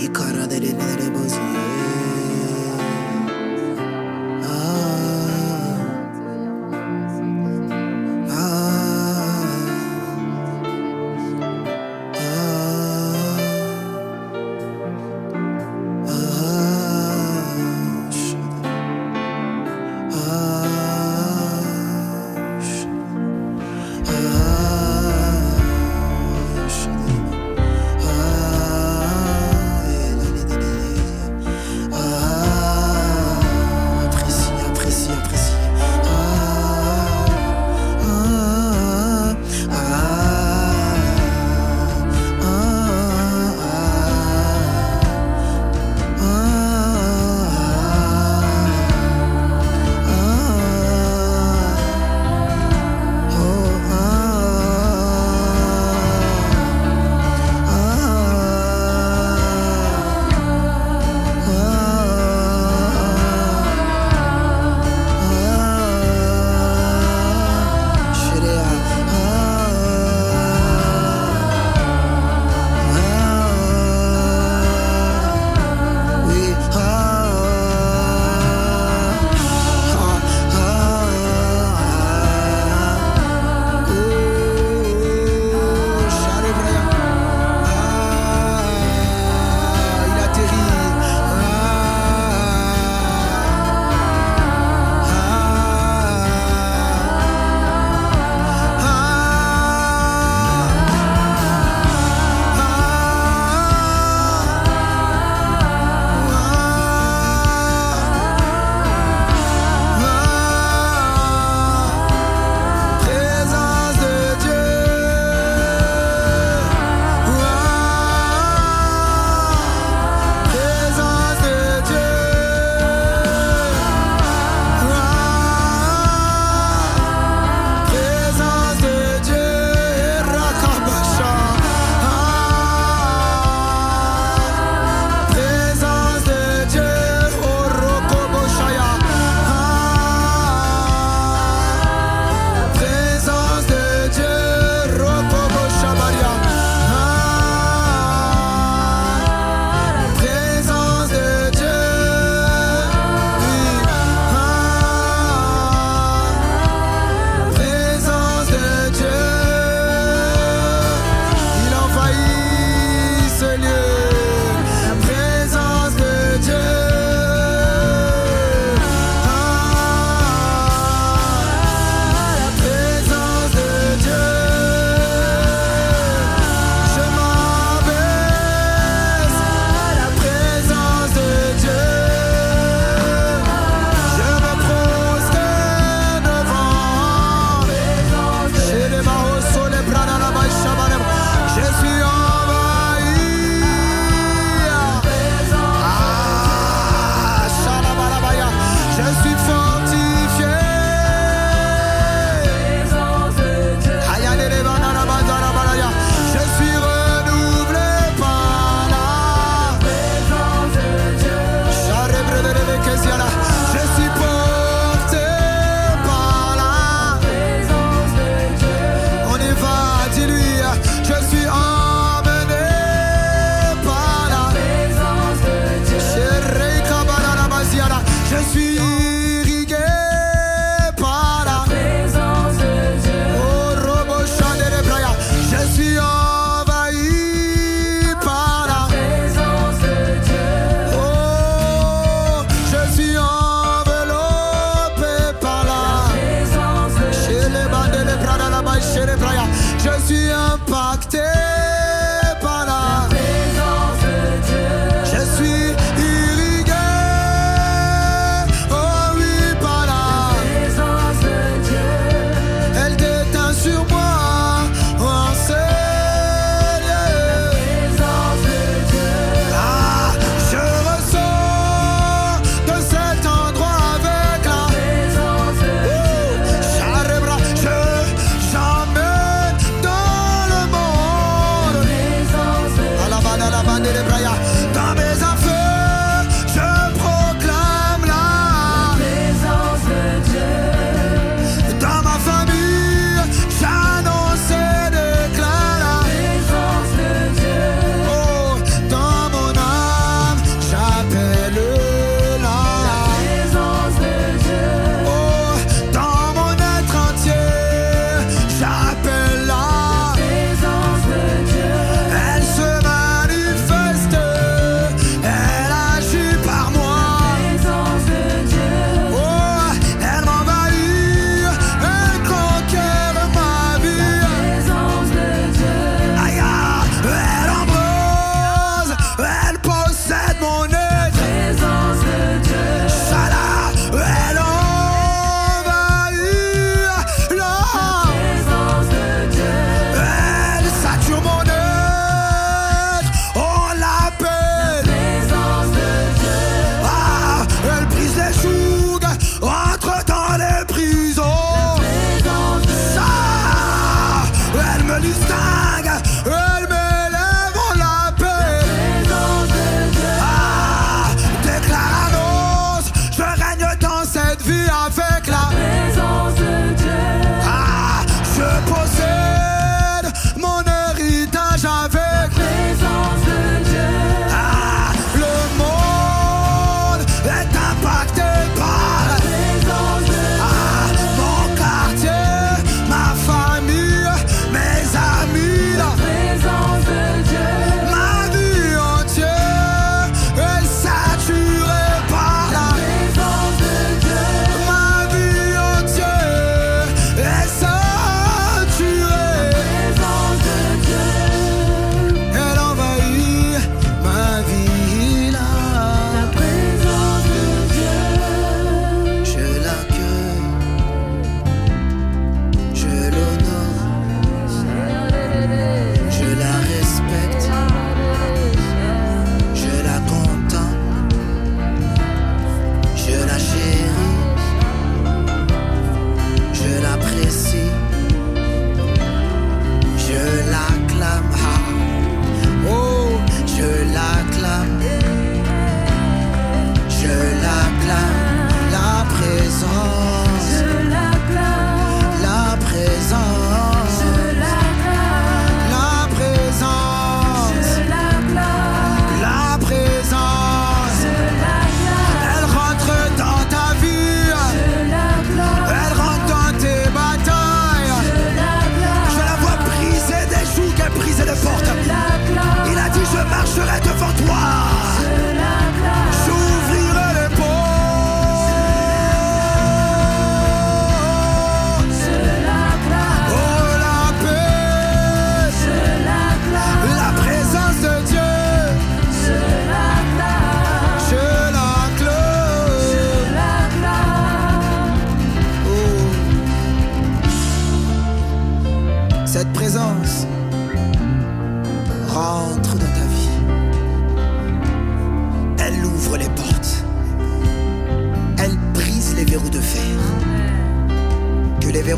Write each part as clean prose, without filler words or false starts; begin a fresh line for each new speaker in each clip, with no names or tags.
I kara derinlere bozuyor.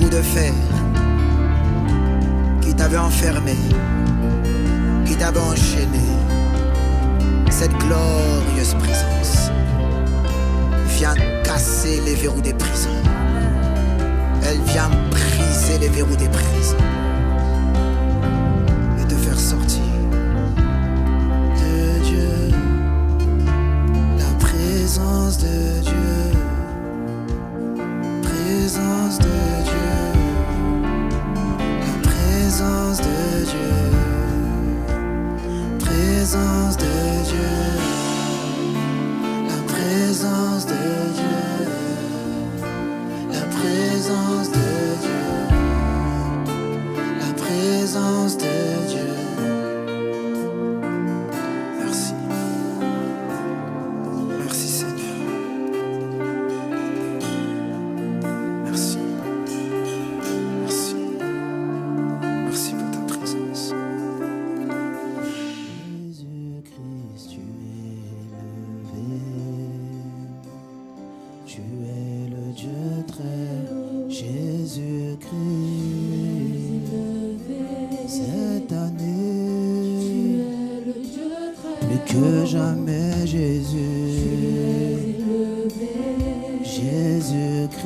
verrou de fer qui t'avait enfermé, qui t'avait enchaîné. Cette glorieuse présence vient casser les verrous des prisons. Elle vient briser les verrous des prisons et te faire sortir de Dieu, la présence de Dieu, présence de Dieu, la présence de Dieu, présence de Dieu, la présence de Dieu, la présence de Dieu, la présence de Dieu. Merci. Merci Seigneur. Merci. Merci. Merci pour ta présence. Jésus-Christ, tu es élevé. Tu es le Dieu très Jésus-Christ. Cette année, plus que jamais Jésus. Jésus-Christ,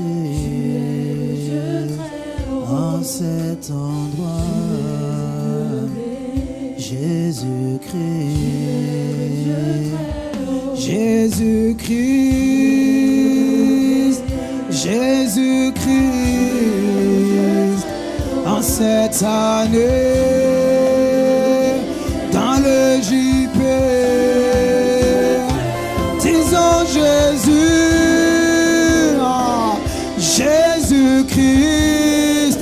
en cet endroit. Jésus-Christ, Jésus-Christ, Jésus-Christ, en cette année, dans le JP, disons Jésus, Jésus-Christ,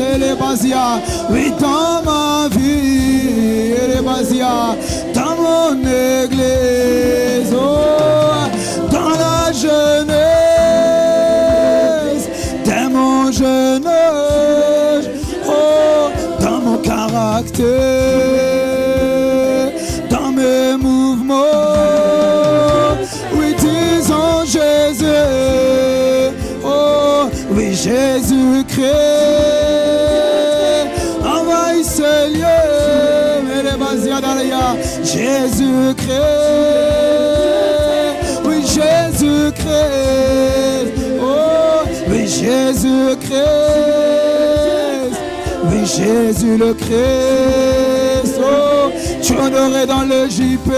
et les Basia, oui, dans ma vie, et les Basia, dans mon église, oh, dans la jeunesse, dès mon jeune âge, oh, dans mon caractère, dans mes mouvements, oui, disons Jésus, oh, oui, Jésus-Christ, envahis ce lieu, mais les Basia d'alia, Jésus-Christ, oui, Jésus-Christ, oh, oui, Jésus-Christ, oui, Jésus le Christ, oh, tu es honoré dans le JP.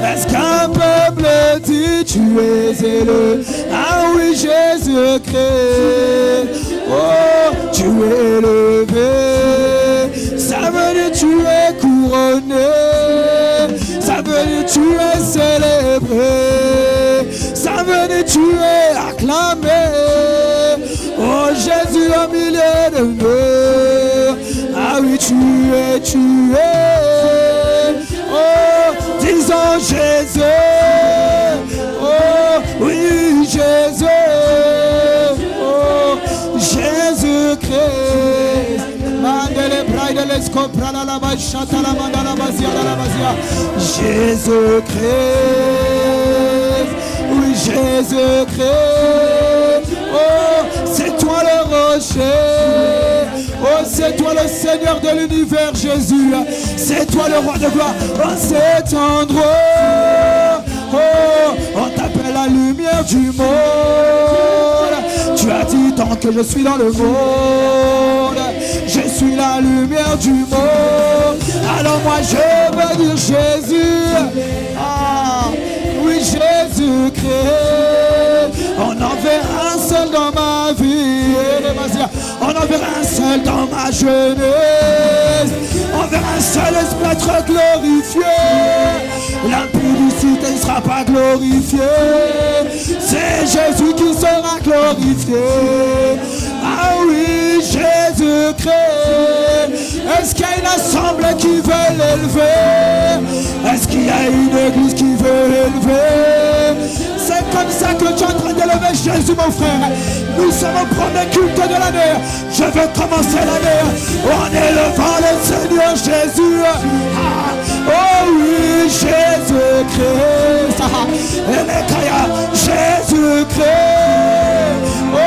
Est-ce qu'un peuple dit tu es élevé? Ah oui, Jésus-Christ, oh, tu es élevé. Ça veut dire tu es couronné, ça veut dire tu es célébré, ça veut dire tu es acclamé. Oh Jésus au milieu de nous, ah oui tu es, oh disons Jésus, oh oui Jésus, oh Jésus-Christ. Mandele braide les compra la bachata la manda la basia la basia. Jésus-Christ, oui Jésus-Christ, oh c'est toi le rocher, oh c'est toi le Seigneur de l'univers Jésus, c'est toi le roi de gloire en cet endroit, oh on t'appelle la lumière du monde, tu as dit tant que je suis dans le monde, je suis la lumière du monde, alors moi je veux dire Jésus, ah oui Jésus-Christ, on en verra un seul dans ma vie, on en verra un seul dans ma jeunesse, on verra un seul esprit être glorifié, l'impudicité ne sera pas glorifiée, c'est Jésus qui sera glorifié, ah oui Jésus-Christ, est-ce qu'il y a une assemblée qui veut l'élever, est-ce qu'il y a une église qui veut l'élever, c'est comme ça que tu es en train d'élever Jésus mon frère, nous sommes au premier culte de l'année, je veux commencer l'année en élevant le Seigneur Jésus, ah, oh oui Jésus-Christ, Jésus-Christ, oh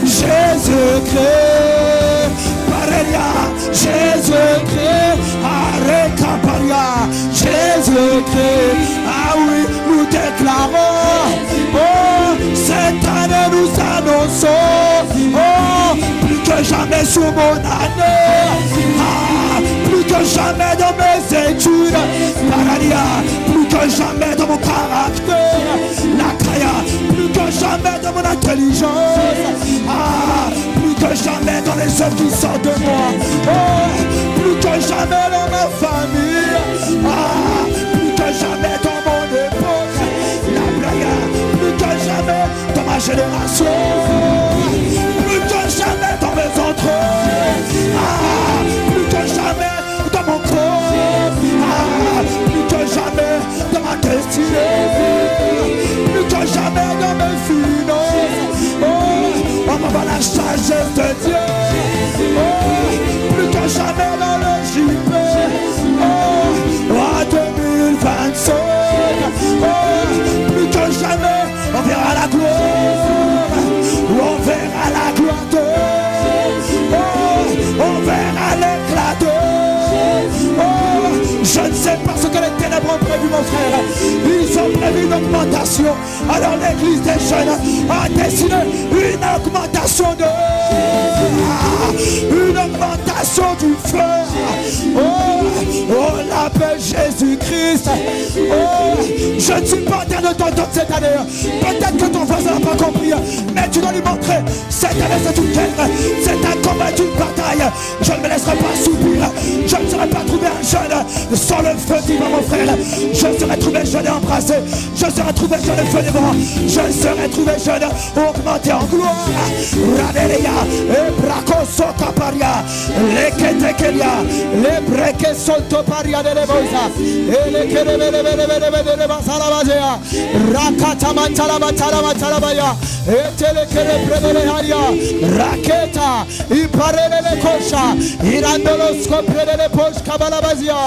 Jésus-Christ, secrets. Ah oui, nous déclarons. Oh, cette année nous annonçons. Oh, plus que jamais sur mon année. Ah, plus que jamais dans mes études. Paradia, plus que jamais dans mon caractère. La Kaya, plus que jamais dans mon intelligence. Ah, plus que jamais dans les œuvres qui sortent de moi. Oh, plus que jamais dans ma famille. Ah, plus que jamais dans mon époque. La Playa, plus que jamais dans ma génération. Plus que jamais dans mes entrailles. Ah, plus que jamais dans mon corps. Ah, plus que jamais dans ma destinée. Plus que jamais dans mes finances. Oh, on m'envoie la sagesse de Dieu. Oh, plus que jamais dans le JP. Oh, en 2025. Oh, plus que jamais on verra la gloire. On verra la gloire de Dieu. Oh, on verra l'éclat de Dieu. Oh, je ne sais pas ce que les ténèbres ont prévu, mon frère. Ils ont prévu une augmentation. Alors l'église des jeunes a dessiné une augmentation de... une augmentation du feu. Oh, on l'appelle Jésus-Christ. Oh, je ne suis pas en train de t'entendre cette année. Peut-être que ton voisin n'a pas compris, mais tu dois lui montrer. Cette année c'est une guerre, c'est un combat, une bataille. Je ne me laisserai pas subir. Je ne serai pas trouvé un jeune sans le feu divin, mon frère. Je serai trouvé jeune et embrassé. Je serai trouvé jeune et feu devant. Je serai trouvé jeune augmenté en gloire. Radelia, et braco soka paria, les ketekelia, les breke solto paria de leboisa, et les kerebele basalabazea, rakata matalabatalabaya, et telekerebele haria, raketa, iparele le cocha, irandolosco prele le poche kabalabazia.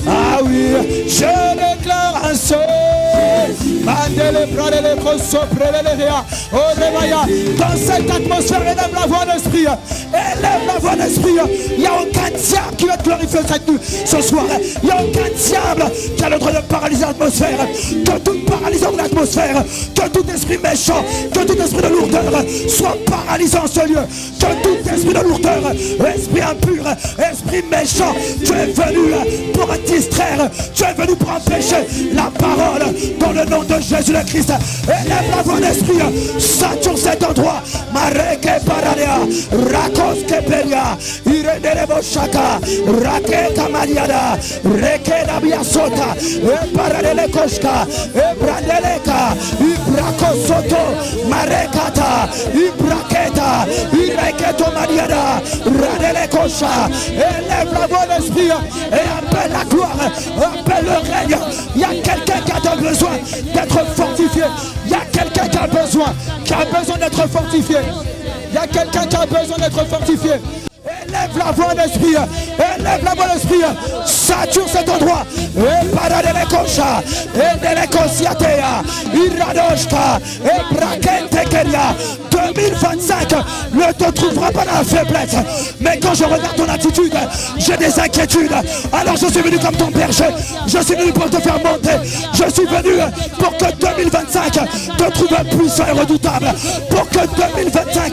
Ah oui, je déclare un seul. Mandele prele le coso prele le ria, oh rebaya, dans cette atmosphère, élève la voix d'esprit, élève la voix d'esprit. Il n'y a aucun diable qui va te glorifier cette nuit, ce soir. Il n'y a aucun diable qui a le droit de paralyser l'atmosphère. Que toute paralysation de l'atmosphère, que tout esprit méchant, que tout esprit de lourdeur soit paralysé en ce lieu. Que tout esprit de lourdeur, esprit impur, esprit méchant, tu es venu pour distraire, tu es venu pour empêcher la parole dans le nom de Jésus le Christ. Élève la voix d'esprit, sature cet endroit. Mareke paradea, rakos keperia, irene boshaka, rake kamaliada, reke nabiasota, e paradele koshka, e bradeleka, ibrako soto, marekata, ibraketa, ireketo maniada, radele kosha. Élève la voix d'esprit et appelle la gloire, appelle le règne. Il y a quelqu'un qui a besoin d'être fortifié. Il y a quelqu'un qui a besoin d'être fortifié. Il y a quelqu'un qui a besoin d'être fortifié. Élève la voix d'esprit, élève la voix d'esprit, sature cet endroit. Et paradele kocha, et dele kosiatea, iradoshka, et brakente keria. 2025 ne te trouvera pas dans la faiblesse. Mais quand je regarde ton attitude, j'ai des inquiétudes. Alors je suis venu comme ton berger. Je suis venu pour te faire monter. Je suis venu pour que 2025 te trouve puissant et redoutable. Pour que 2025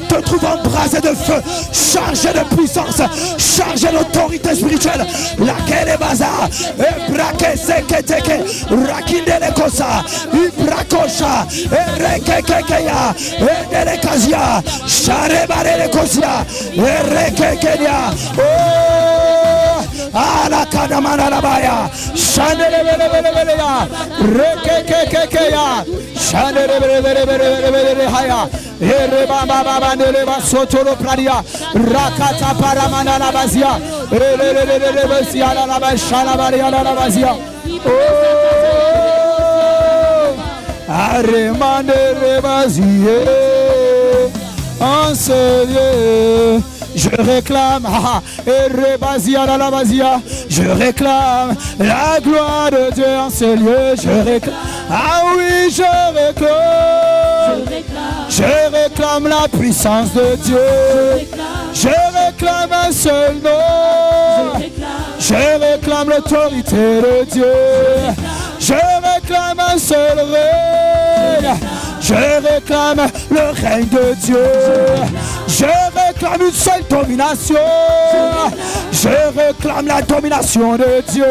te trouve embrasé de feu, chargé de puissance, chargé d'autorité spirituelle. Laquelle est bazar, et braque seketeke, rakindele kosa, ibrakosha, et rekekekeya, et delekazia, sharebare kosia, et rekekeya. Oh, ala kadamana labaya, shandelebelebelebeya, rekekekeya, shandelebelebelebelebeleya. Ereba baba neleba sotoro pradia rakata paramana la bazia le bazia la bashana baria la bazia aremane le bazie en ce lieu je réclame, Erebazia la bazia, je réclame la gloire de Dieu en ce lieu, je réclame, ah oui, je réclame la puissance de Dieu, je réclame un seul nom, je réclame l'autorité de Dieu, Je réclame un seul règne. Je réclame le règne de Dieu. Je réclame une seule domination. Je réclame la domination de Dieu.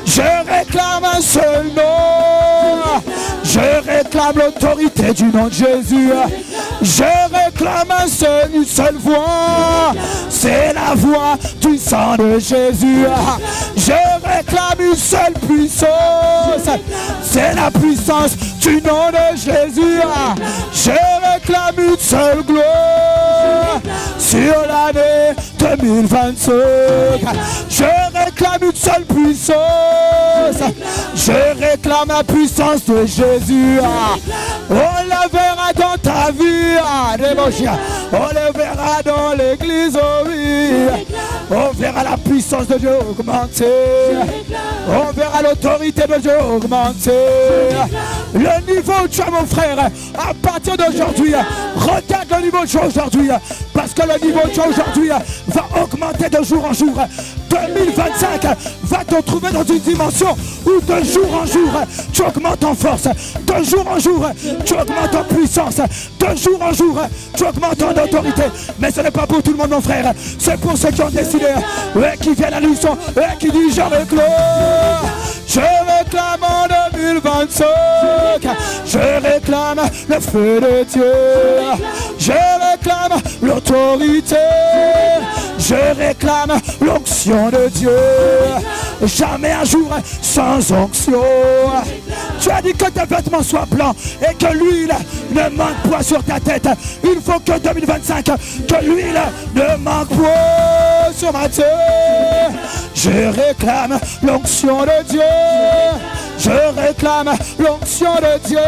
Je réclame un seul nom. Je réclame l'autorité du nom de Jésus. Je réclame une seule voix. C'est la voix du sang de Jésus. Je réclame une seule puissance. C'est la puissance du nom de Jésus. Je réclame une seule gloire sur l'année 2025. Je réclame une seule puissance. Je réclame la puissance de Jésus. On la verra dans ta vie. On le verra dans l'église. On verra la puissance de Dieu augmenter. On verra l'autorité de Dieu augmenter. Le niveau où tu es, mon frère, à partir d'aujourd'hui, regarde le niveau où tu es aujourd'hui. Parce que le niveau où tu es aujourd'hui va augmenter de jour en jour. 2025 va te trouver dans une dimension où de jour en jour, tu augmentes en force. De jour en jour, tu augmentes en puissance. De jour en jour, tu augmentes en autorité. Mais ce n'est pas pour tout le monde, mon frère. C'est pour ceux qui ont décidé, qui viennent à l'unisson, qui disent je réclame. Je réclame en 2025. Je réclame le feu de Dieu. Je réclame l'autorité. Je réclame l'onction de Dieu. Jamais un jour sans onction. Tu as dit que tes vêtements soient blancs et que l'huile ne manque point sur ta tête. Il faut que 2025, que l'huile ne manque point sur ma tête. Je réclame l'onction de Dieu. Je réclame l'onction de Dieu.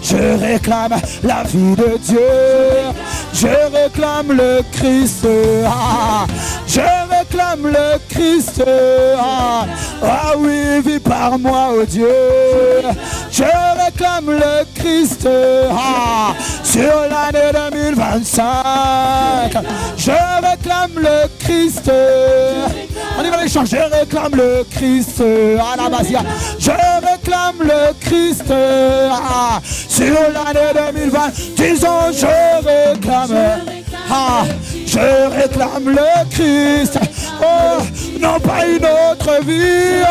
Je réclame la vie de Dieu. Je réclame le Christ. Je réclame le Christ. Ah oui, vis par moi, oh Dieu. Je réclame le Christ. Sur l'année 2025. Je réclame le Christ. On y va les changer. Je réclame le Christ. À la base. Je réclame le Christ. Sur l'année 2020. Disons je réclame. Je réclame le Christ. Oh, non pas une autre vie.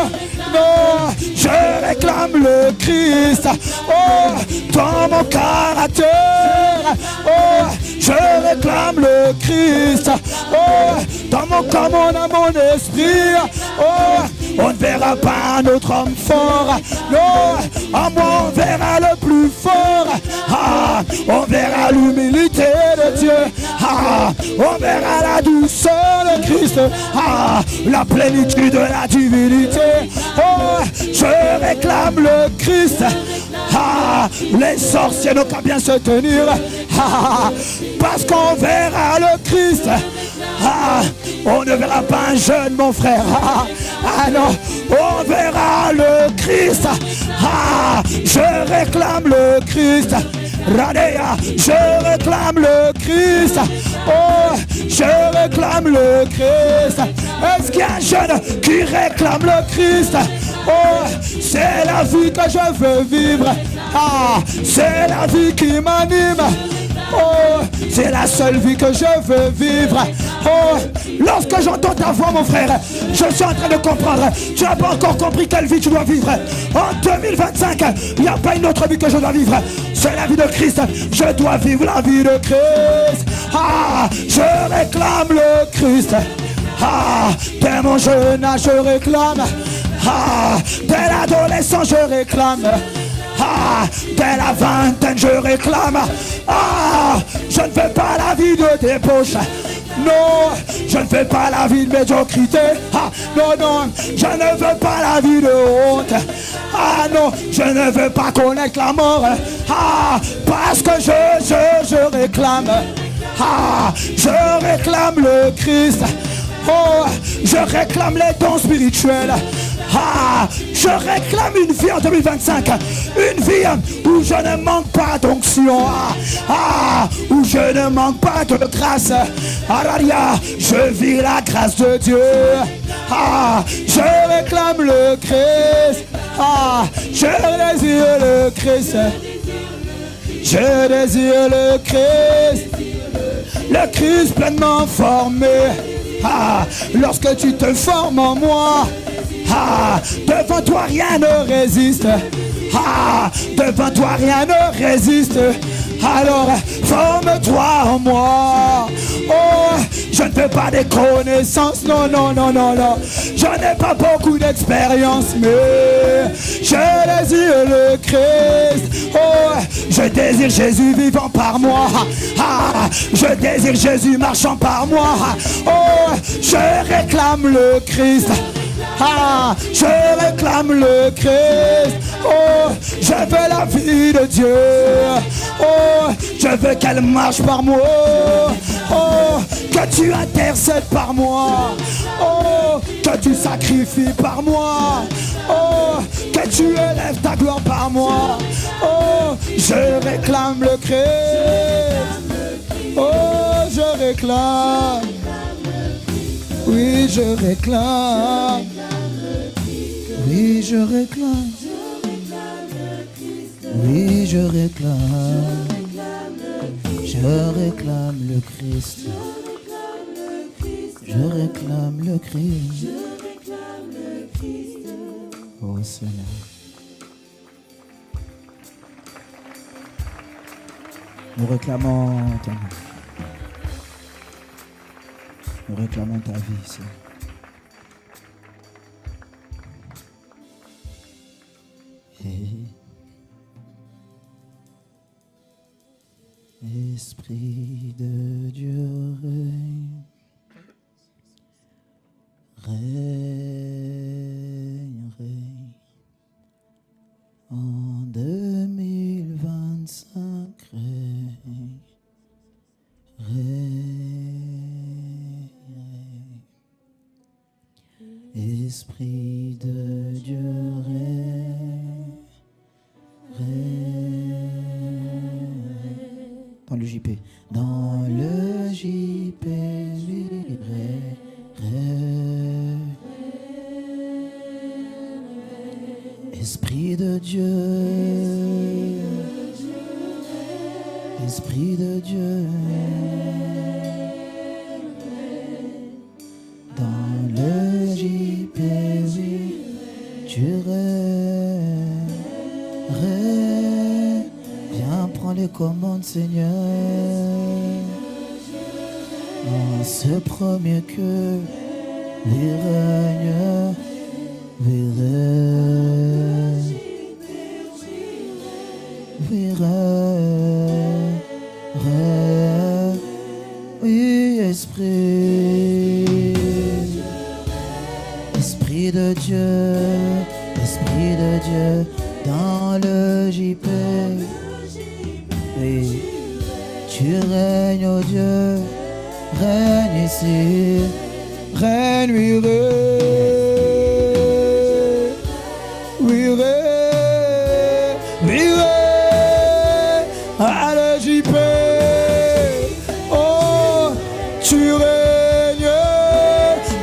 Non, je réclame le Christ. Oh, dans mon caractère. Oh, je réclame le Christ. Oh, dans mon corps, mon âme, mon esprit. Oh, on ne verra pas un autre homme fort. Non, en moi on verra le plus fort. On verra l'humilité de Dieu. On verra la douceur de Christ. La plénitude de la divinité. Oh, je réclame le Christ. Les sorciers n'ont qu'à bien se tenir. Parce qu'on verra le Christ. On ne verra pas un jeune, mon frère. Non, on verra le Christ. Je réclame le Christ. Radea, je réclame le Christ. Oh, je réclame le Christ. Est-ce qu'il y a un jeune qui réclame le Christ? Oh, c'est la vie que je veux vivre. C'est la vie qui m'anime. Oh, c'est la seule vie que je veux vivre. Oh, lorsque j'entends ta voix, mon frère, je suis en train de comprendre. Tu n'as pas encore compris quelle vie tu dois vivre. En 2025, il n'y a pas une autre vie que je dois vivre. C'est la vie de Christ. Je dois vivre la vie de Christ. Je réclame le Christ. Dès mon jeune âge, je réclame. Dès l'adolescence, je réclame. Dès la vingtaine, je réclame. Je ne fais pas la vie de débauche. Non, je ne fais pas la vie de médiocrité. Non, non, je ne veux pas la vie de honte. Non, je ne veux pas connaître la mort. Parce que je réclame. Je réclame le Christ. Oh, je réclame les dons spirituels. Je réclame une vie en 2025. Une vie où je ne manque pas d'onction. Où je ne manque pas de grâce. Je vis la grâce de Dieu. Je réclame le Christ. Ah, je désire le Christ. Je désire le Christ pleinement formé. Ah, lorsque tu te formes en moi, ah, devant toi rien ne résiste. Ah, devant toi rien ne résiste. Alors forme-toi en moi. Oh, je ne veux pas des connaissances. Non, non, non, non, non. Je n'ai pas beaucoup d'expérience, mais je désire le Christ. Oh, je désire Jésus vivant par moi. Ah, je désire Jésus marchant par moi. Oh, je réclame le Christ. Ah, je réclame le Christ. Oh, je veux la vie de Dieu. Oh, je veux qu'elle marche par moi. Oh, que tu intercèdes par moi. Oh, que tu sacrifies par moi. Oh, que tu élèves ta gloire par moi. Oh, je réclame le Christ. Oh, je réclame. Oui, je réclame. Oui, je réclame. Oui, je réclame. Je réclame le Christ. Je réclame le Christ. Oh Seigneur. Nous réclamons ta vie. Nous réclamons ta vie, Seigneur. Esprit de Dieu règne, règne, règne. En 2025, règne, règne, règne. Esprit de Dieu règne, règne. Dans le JP. Dans le JP, Esprit de Dieu, Esprit de Dieu, dans le JP, tu viens prendre les commandes, Seigneur. En ce premier que règne, oui, Esprit, Esprit de Dieu, Esprit de Dieu, dans le JP, oui, tu règnes, oh Dieu, règne ici, règne, oui, à le JP. Oh, tu règnes,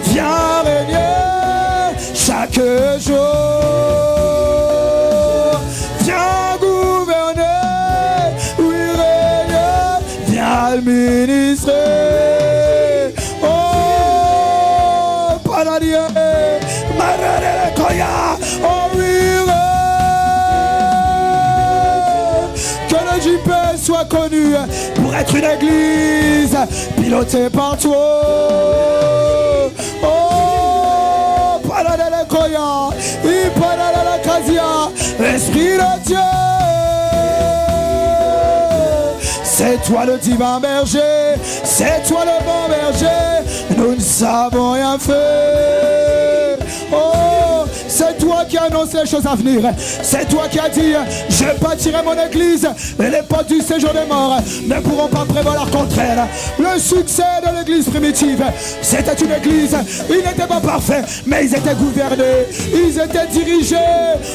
viens régner chaque jour. Viens gouverner, oui, règne, viens administrer. Oh, Panadia, Marare Koya, oh oui. JP soit connu pour être une église pilotée par toi. Oh, Paladele Koya, Ipaladele Kazia, Esprit de Dieu. C'est toi le divin berger, c'est toi le bon berger, nous ne savons rien faire. Oh, c'est toi qui annonce les choses à venir. C'est toi qui as dit, je bâtirai mon église et les portes du séjour des morts ne pourront pas prévaloir contre elle. Le succès de l'église primitive, c'était une église, ils n'étaient pas parfaits, mais ils étaient gouvernés, ils étaient dirigés.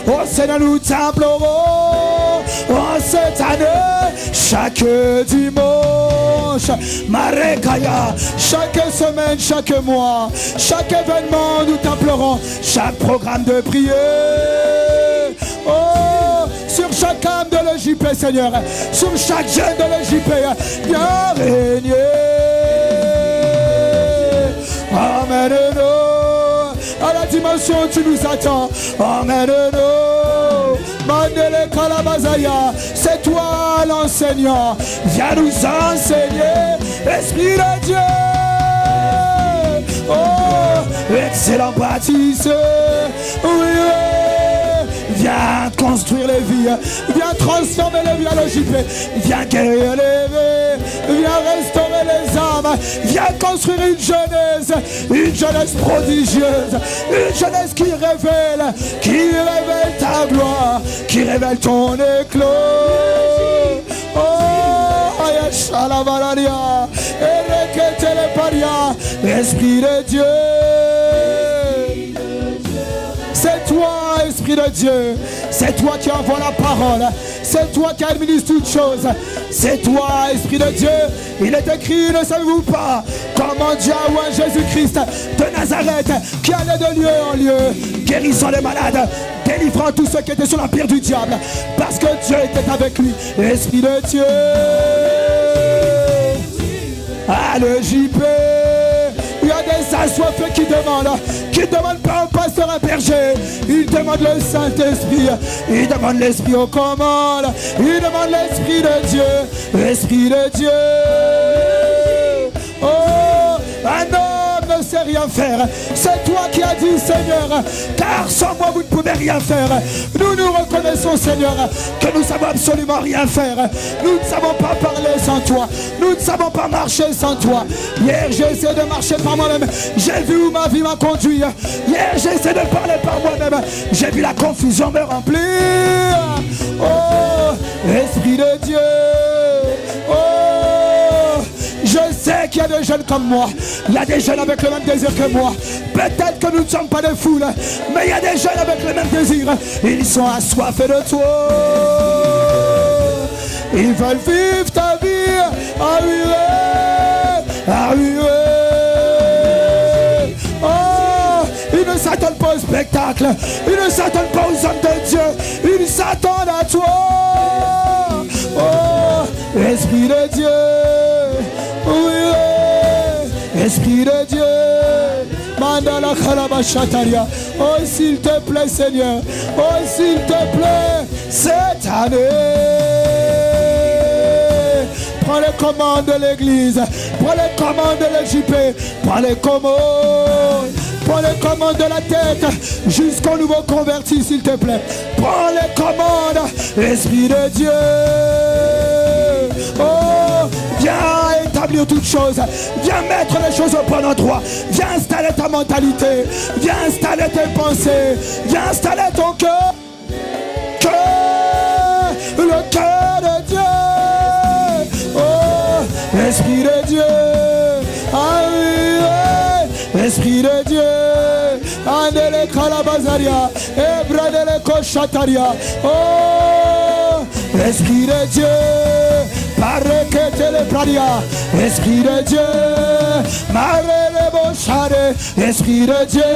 Oh Seigneur, nous t'implorons en cette année, chaque dimanche, Marekaya, chaque semaine, chaque mois, chaque événement, nous t'implorons, chaque programme de prière. Oh, sur chaque âme de l'EJP, Seigneur, sur chaque jeune de l'EJP, viens régner. Emmène-nous à la dimension où tu nous attends. Emmène-nous. Mandele Kalabazaya, c'est toi l'enseignant. Viens nous enseigner, Esprit de Dieu. Oh, excellent bâtisseur. Oui, oui. Viens construire les vies. Viens transformer les vies à l'EJP. Viens guérir les vies. Viens restaurer les âmes. Viens construire une jeunesse prodigieuse. Une jeunesse qui révèle ta gloire, qui révèle ton éclos. Oh, Ayashalabalaria, Eleketeleparia, Esprit de Dieu. C'est toi, Esprit de Dieu. C'est toi qui envoie la parole. C'est toi qui administre toutes choses. C'est toi, Esprit de Dieu. Il est écrit, ne savez-vous pas, comment Dieu a oint Jésus-Christ de Nazareth, qui allait de lieu en lieu, guérissant les malades, délivrant tous ceux qui étaient sous l'empire du diable, parce que Dieu était avec lui. Esprit de Dieu. À l'EJP, il y a des assoiffés qui demandent pas un pasteur, un berger. Ils demandent le Saint-Esprit. Ils demandent l'Esprit aux commandes. Ils demandent l'Esprit de Dieu. L'Esprit de Dieu. Oh, un homme ne sait rien faire. C'est toi qui as dit, Seigneur, car sans moi vous ne pouvez rien faire. Nous nous reconnaissons, Seigneur, que nous ne savons absolument rien faire. Nous ne savons pas parler sans toi. Nous ne savons pas marcher sans toi. Hier j'ai essayé de marcher par moi-même. J'ai vu où ma vie m'a conduit. Hier j'ai essayé de parler par moi-même. J'ai vu la confusion me remplir. Oh, Esprit de Dieu. Oh, je sais qu'il y a des jeunes comme moi. Il y a des jeunes avec le même désir que moi. Peut-être que nous ne sommes pas des foules, mais il y a des jeunes avec le même désir. Ils sont assoiffés de toi. Ils veulent vivre ta vie. Ah oui, ah oui. Oh, ils ne s'attendent pas au spectacle. Ils ne s'attendent pas aux hommes de Dieu. Ils s'attendent à toi. Oh, Esprit de Dieu. Oui, Esprit de Dieu. Mandala Kalabashataria. Oh, s'il te plaît, Seigneur. Oh, s'il te plaît, cette année. Prends les commandes de l'église. Prends les commandes de l'EJP. Prends les commandes. Prends les commandes de la tête jusqu'au nouveau converti, s'il te plaît. Prends les commandes, Esprit de Dieu. Oh, viens établir toutes choses. Viens mettre les choses au bon endroit. Viens installer ta mentalité. Viens installer tes pensées. Viens installer ton cœur. Le cœur de Dieu. Oh, Esprit de Dieu. Ah oui, Esprit de Dieu. Andele Kalabazaria. Ebradele Koshataria. Oh, Esprit de Dieu. Pareketele Pradia. Esprit de Dieu. Marele Bochare. Esprit de Dieu.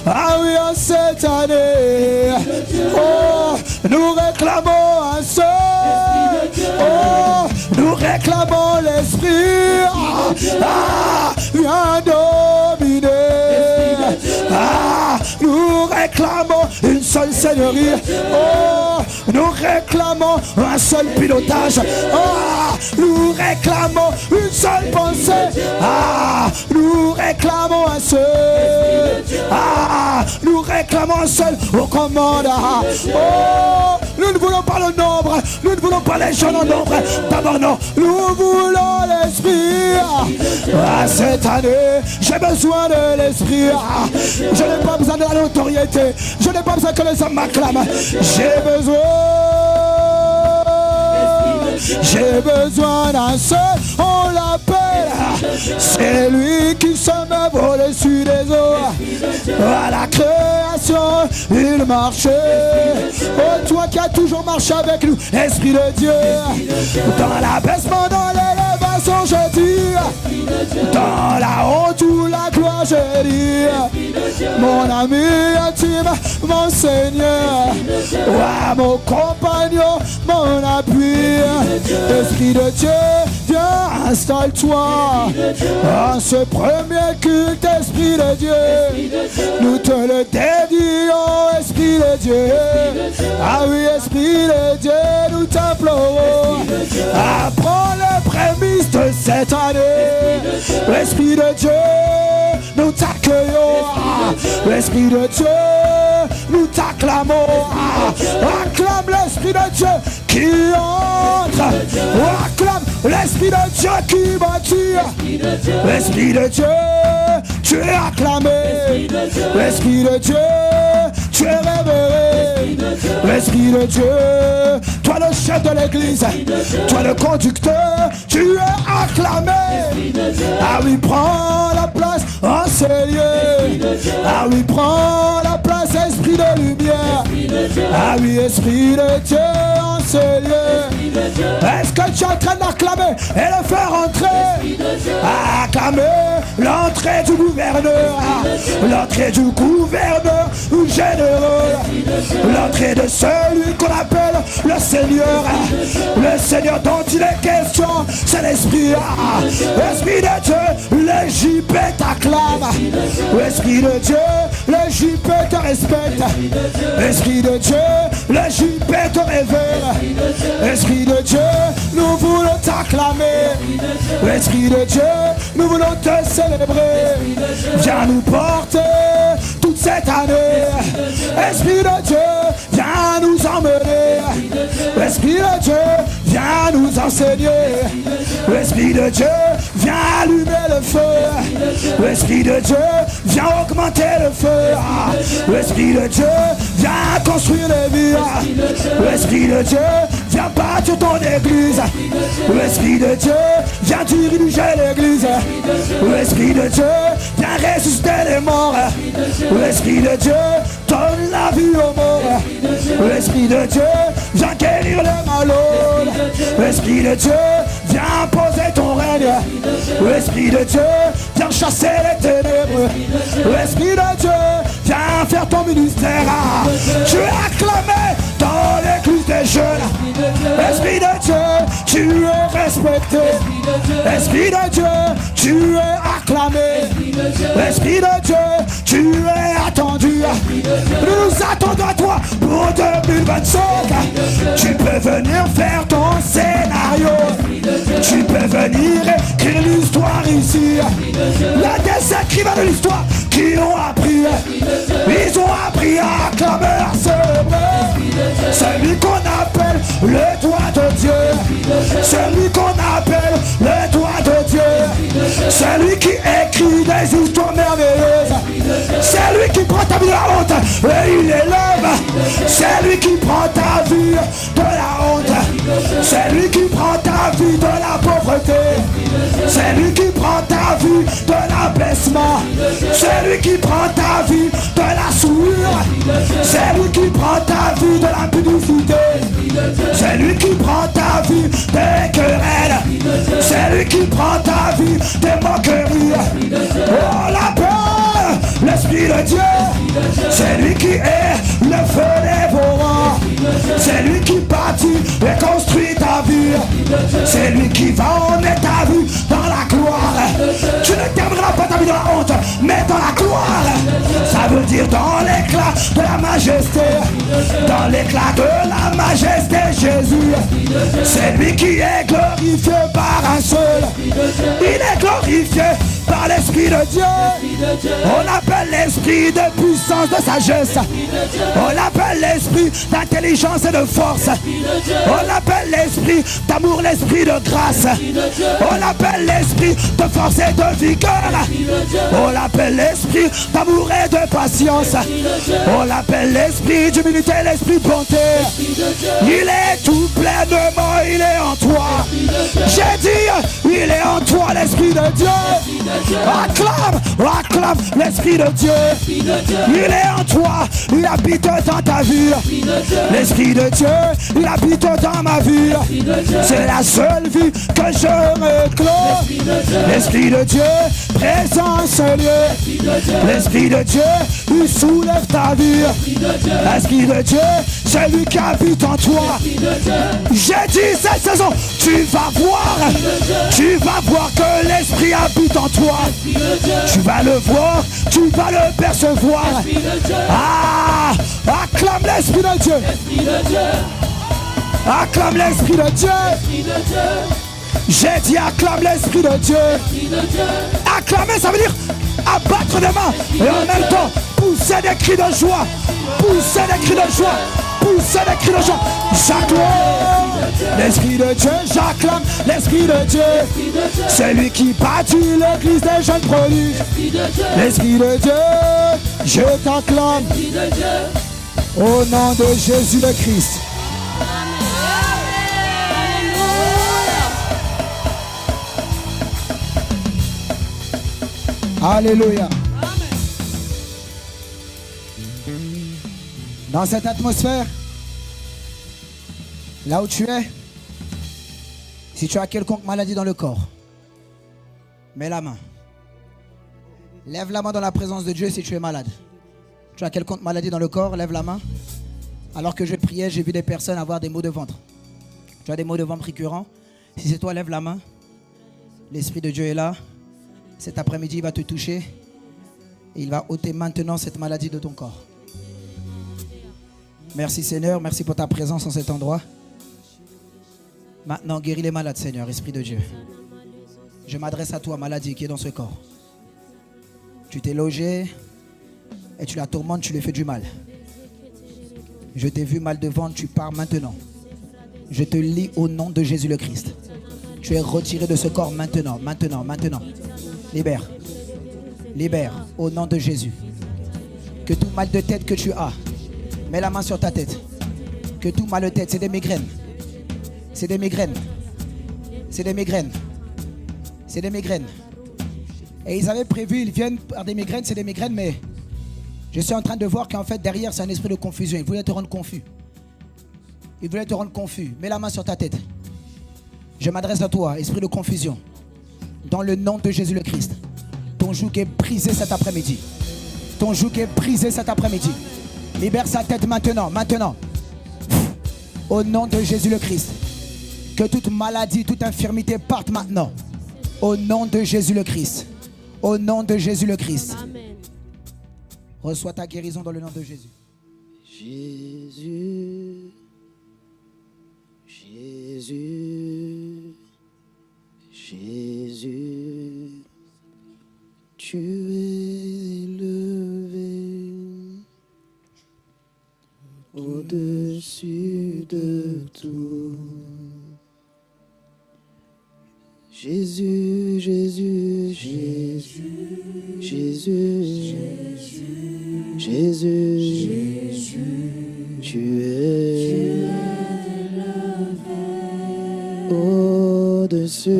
Ah oui, en cette année. Oh, nous réclamons un seul. Oh, nous réclamons l'Esprit. Ah, viens dominer. Ah, nous réclamons une seule seigneurie. Oh, nous réclamons un seul pilotage. Ah, nous réclamons une seule pensée. Ah, nous réclamons un seul. Ah, nous réclamons un seul aux commandes. Oh, nous ne voulons pas le nombre. Nous ne voulons pas les gens en nombre. D'abord non, nous voulons l'Esprit. Ah, cette année, j'ai besoin de l'Esprit. Ah, je n'ai pas besoin de la notoriété. Je n'ai pas besoin que les hommes m'acclament. J'ai besoin d'un seul, on l'appelle. C'est lui qui se met au-dessus des eaux. À la création, il marchait. Oh, toi qui as toujours marché avec nous, Esprit de Dieu. Dans l'abaissement, dans l'élévation. chanson je dis, dans la honte ou la gloire je dis, mon ami intime, mon Seigneur, ouais, mon compagnon, mon appui, Esprit de Dieu, viens installe-toi en ce premier culte, Esprit de Dieu, nous te le dédions, Esprit de Dieu, ah oui, Esprit de Dieu, nous t'implorons, apprends les prémices de cette année, Esprit de Dieu, nous t'accueillons, Esprit de Dieu, nous t'acclamons, acclame l'Esprit de Dieu qui entre, acclame l'Esprit de Dieu qui bâtit, l'Esprit de Dieu, tu es acclamé, l'Esprit de Dieu, tu es révéré, l'Esprit de Dieu, toi le chef de l'église, toi le conducteur, tu es acclamé, ah oui, prends la place en ces lieux, ah oui, prends la place, Esprit de lumière, ah oui, Esprit de Dieu en ces lieux, est-ce que tu es en train d'acclamer et le faire entrer, acclamer l'entrée du gouverneur, l'entrée du gouverneur généreux, l'entrée de celui qu'on appelle le Seigneur dont il est question, c'est l'Esprit, l'Esprit de Dieu, le JP t'acclame, l'Esprit de Dieu, le JP te respecte, l'Esprit de Dieu, le JP te révère, Esprit de Dieu, nous voulons t'acclamer, l'Esprit de Dieu, nous voulons te célébrer, viens nous porter toute cette année, Esprit de Dieu, viens nous emmener, l'Esprit de Dieu, viens nous enseigner, l'Esprit de Dieu, viens allumer le feu, l'Esprit de Dieu, viens augmenter le feu, l'Esprit de Dieu, viens construire les murs, l'Esprit de Dieu, viens bâtir ton église, l'Esprit de Dieu, viens diriger l'église, l'Esprit de Dieu, viens ressusciter les morts, l'Esprit de Dieu, donne la vie aux morts, l'Esprit de Dieu, viens guérir les malades, l'Esprit de Dieu, viens poser ton règne, l'Esprit de Dieu, viens chasser les ténèbres, l'Esprit de Dieu, viens faire ton ministère, tu es acclamé dans l'église des jeunes, Esprit de Dieu, tu es respecté, Esprit de Dieu, tu es acclamé, Esprit de Dieu, tu es attendu, nous nous attendons à toi pour 2025, tu peux venir faire ton scénario, tu peux venir écrire l'histoire ici, il y a des écrivains de l'histoire qui ont appris, ils ont appris à acclamer, à célébrer, celui qu'on appelle le doigt de Dieu, celui qu'on appelle le doigt de Dieu, celui qui écrit des histoires merveilleuses, celui qui prend ta vie de la honte et il élève, celui qui prend ta vie de la honte, celui qui prend ta vie de la pauvreté, celui qui prend ta vie de l'abaissement, celui qui prend ta vie de la souillure, celui qui prend ta vie de l'impudicité, celui qui prend ta vie des querelles, celui qui prend ta vie des moqueries, oh la paix, l'Esprit de Dieu, c'est lui qui est le feu dévorant, c'est lui qui bâtit et construit ta vie, c'est lui qui va emmener ta vie dans la gloire, tu ne termineras pas ta vie dans la honte, mais dans la gloire, ça veut dire dans l'éclat de la majesté, dans l'éclat de la majesté Jésus, c'est lui qui est glorifié par un seul, il est glorifié par l'Esprit de Dieu, on appelle l'esprit de puissance, de sagesse, on appelle l'esprit d'intelligence et de force, on appelle l'esprit d'amour, l'esprit de grâce, on appelle l'esprit de force et de vigueur, on appelle l'esprit d'amour et de patience, on appelle l'esprit d'humilité, l'esprit de bonté, il est tout pleinement, il est en toi, j'ai dit, il Il est en toi, l'Esprit de Dieu. Acclame l'Esprit de Dieu. Il est en toi, il habite dans ta vie. L'Esprit de Dieu, il habite dans ma vie. C'est la seule vie que je réclame. L'Esprit de Dieu, présent en ce lieu. L'Esprit de Dieu, il soulève ta vie. L'Esprit de Dieu, c'est lui qui habite en toi. J'ai dit cette saison, tu vas voir que l'Esprit habite en toi. Tu vas le voir, tu vas le percevoir. Ah, acclame l'Esprit de Dieu. Acclame l'Esprit de Dieu. J'ai dit acclame l'Esprit de Dieu. Acclamer, ça veut dire abattre des mains et en même temps pousser des cris de joie. Pousser des cris de joie. Pousser des cris de joie. J'acclame l'Esprit de Dieu. J'acclame l'Esprit de Dieu. C'est lui qui bâtit l'église des jeunes prodiges. L'Esprit de Dieu, je t'acclame au nom de Jésus le Christ. Alléluia. Dans cette atmosphère, là où tu es, si tu as quelconque maladie dans le corps, mets la main. Lève la main dans la présence de Dieu si tu es malade. Tu as quelconque maladie dans le corps, lève la main. Alors que je priais, j'ai vu des personnes avoir des maux de ventre. Tu as des maux de ventre récurrents. Si c'est toi, lève la main. L'Esprit de Dieu est là. Cet après-midi, il va te toucher. Et il va ôter maintenant cette maladie de ton corps. Merci Seigneur, merci pour ta présence en cet endroit. Maintenant, guéris les malades, Seigneur, Esprit de Dieu. Je m'adresse à toi, maladie qui est dans ce corps. Tu t'es logé et tu la tourmentes, tu lui fais du mal. Je t'ai vu mal de ventre, tu pars maintenant. Je te lis au nom de Jésus le Christ. Tu es retiré de ce corps maintenant. Libère. Libère au nom de Jésus. Que tout mal de tête que tu as, mets la main sur ta tête. Que tout mal de tête, c'est des migraines. C'est des migraines. C'est des migraines. C'est des migraines. Et ils avaient prévu, ils viennent par des migraines, c'est des migraines, mais je suis en train de voir qu'en fait derrière c'est un esprit de confusion. Ils voulaient te rendre confus. Ils voulaient te rendre confus. Mets la main sur ta tête. Je m'adresse à toi, esprit de confusion. Dans le nom de Jésus le Christ. Ton joug est brisé cet après-midi. Ton joug est brisé cet après-midi. Libère sa tête maintenant. Au nom de Jésus le Christ. Que toute maladie, toute infirmité parte maintenant. Au nom de Jésus le Christ. Au nom de Jésus le Christ.
Amen.
Reçois ta guérison dans le nom de Jésus.
Jésus, Jésus, Jésus, tu es élevé au-dessus de tout. Jésus, Jésus, Jésus, Jésus, Jésus, Jésus, tu es au-dessus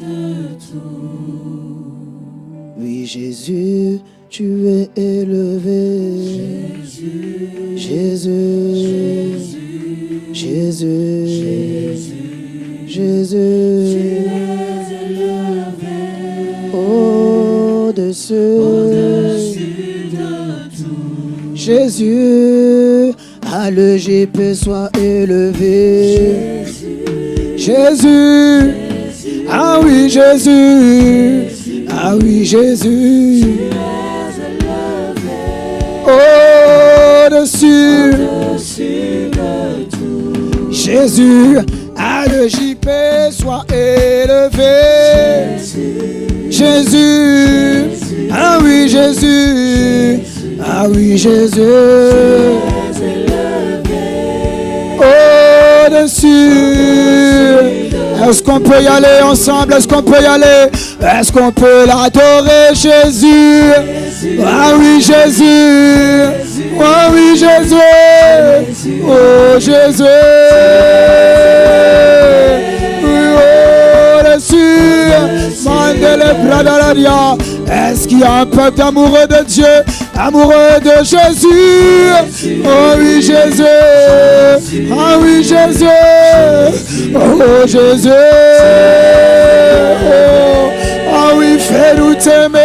de tout. Oui, Jésus, tu es élevé. Jésus, Jésus, Jésus, au-dessus de tout. Jésus, à le GP soit élevé.
Jésus, ah oui Jésus, ah oui Jésus, au-dessus de tout. Jésus, à le JP soit élevé. Jésus, ah oui Jésus, ah oui Jésus, au-dessus. Est-ce qu'on peut y aller ensemble? Est-ce qu'on peut y aller? Est-ce qu'on peut l'adorer, Jésus? Ah oui Jésus, ah oui Jésus, oh Jésus, oh Est-ce qu'il y a un peuple amoureux de Dieu, amoureux de Jésus? Oh oui, Jésus. Ah oui, Jésus. Oh Jésus. Ah oui, fais-nous t'aimer.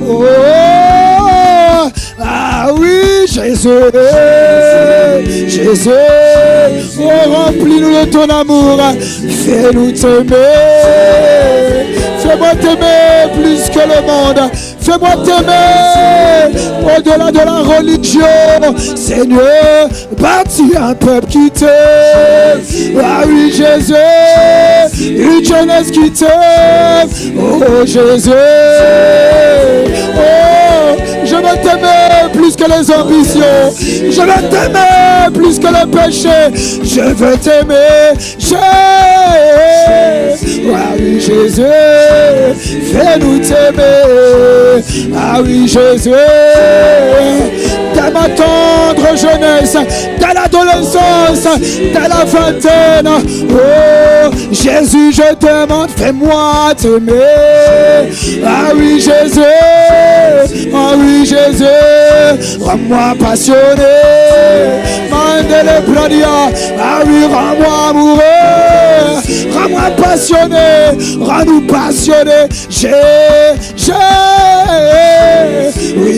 Oh, ah oui, Jésus. Jésus. Oh, remplis-nous de ton amour. Fais-nous t'aimer. Fais-moi t'aimer plus que le monde. Fais-moi t'aimer au-delà de la religion. Seigneur, bâtis un peuple qui t'aime. Ah oui, Jésus. Une jeunesse qui t'aime. Oh, Jésus. Oh, je veux t'aimer plus que les ambitions. Je veux t'aimer plus que le péché. Je veux t'aimer. Ah oui, Jésus. Fais-nous t'aimer. Ah oui, Jésus. Dès ma tendre jeunesse, dès l'adolescence, dès la vingtaine. Oh, Jésus, je te demande, fais-moi t'aimer. Ah oui, Jésus. Ah oui, Jésus. Rends-moi passionné. Mandele Pradia. Ah oui, rends-moi amoureux. Rends-moi passionné. Rends-nous passionnés. Oui,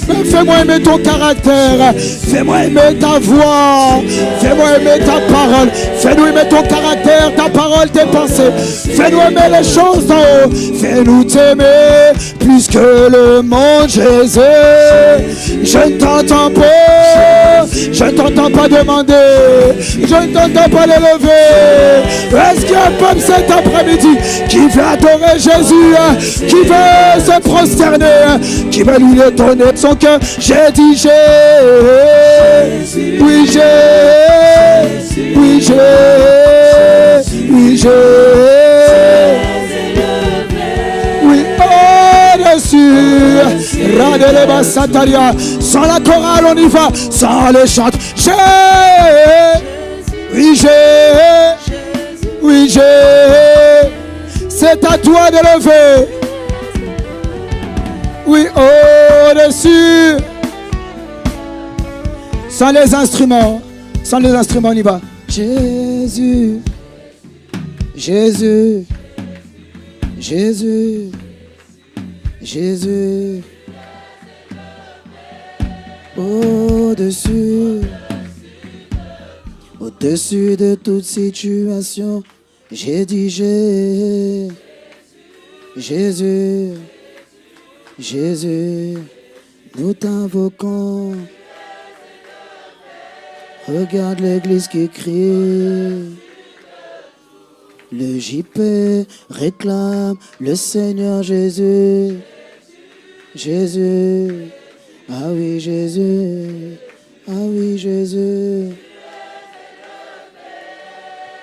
mais fais-moi aimer ton caractère. Fais-moi aimer ta voix. Fais-moi aimer ta parole. Fais-nous aimer ton caractère, ta parole, tes pensées. Fais-nous aimer les choses d'en haut. Fais-nous t'aimer plus que le monde, Jésus. Je ne t'entends pas. Je ne t'entends pas demander. Je ne t'entends pas l'élever. Est-ce qu'il y a un peuple cet après-midi qui veut adorer Jésus, qui veut se prosterner, qui veut lui donner son cœur? J'ai dit Jésus. Oui, Jésus. Oui, Jésus. Oui, Jésus. Oui, au-dessus. Radeleba Sataria. Sans la chorale, on y va. Sans les chants. Oui, Jésus. Oui, Jésus. C'est à toi de lever. Oui, au-dessus. Sans les instruments, on y va. Jésus, Jésus, Jésus, Jésus. Au-dessus, au-dessus de toute situation, j'ai dit Jésus, Jésus, nous t'invoquons. Regarde l'église qui crie. Le JP réclame le Seigneur Jésus. Jésus. Ah oui, Jésus. Ah oui, Jésus.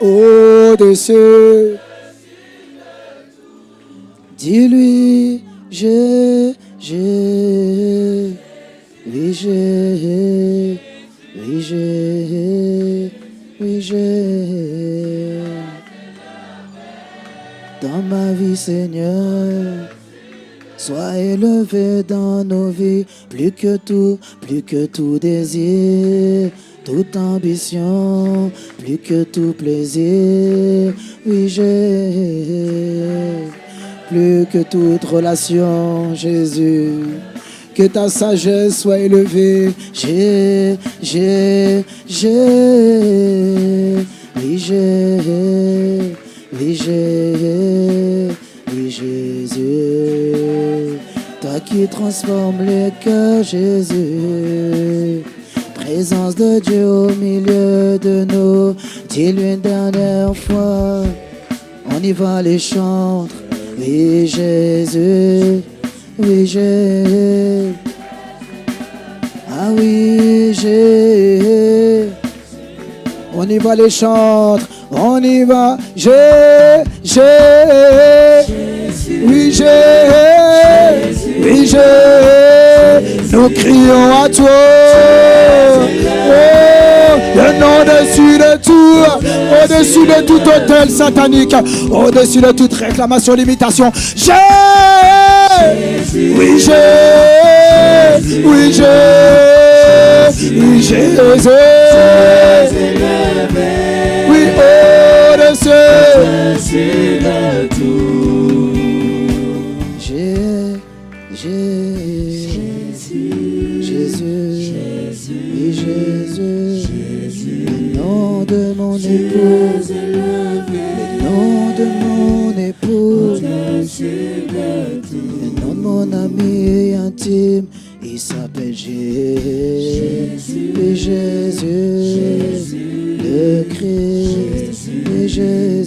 Au-dessus. Dis-lui, oui, j'ai. Dans ma vie, Seigneur, sois élevé dans nos vies, plus que tout désir, toute ambition, plus que tout plaisir. Oui, j'ai. Plus que toute relation, Jésus. Que ta sagesse soit élevée. Oui, Jésus. Toi qui transformes les cœurs, Jésus. Présence de Dieu au milieu de nous. Dis-lui une dernière fois. On y va les chanter. Oui, Jésus. Oui, Jésus. Ah oui, Jésus. On y va les chanter. On y va. Oui, Jésus. Oui, Jésus. Nous crions à toi. Oh, le nom au-dessus de tout, au-dessus de tout hôtel satanique, au-dessus de toute réclamation, limitation. Oui, Jésus, oui, Jésus, oui, au-dessus de tout.
Le nom de mon épouse, le nom de mon épouse, le nom de mon ami intime, il s'appelle Jésus, le Christ, Jésus,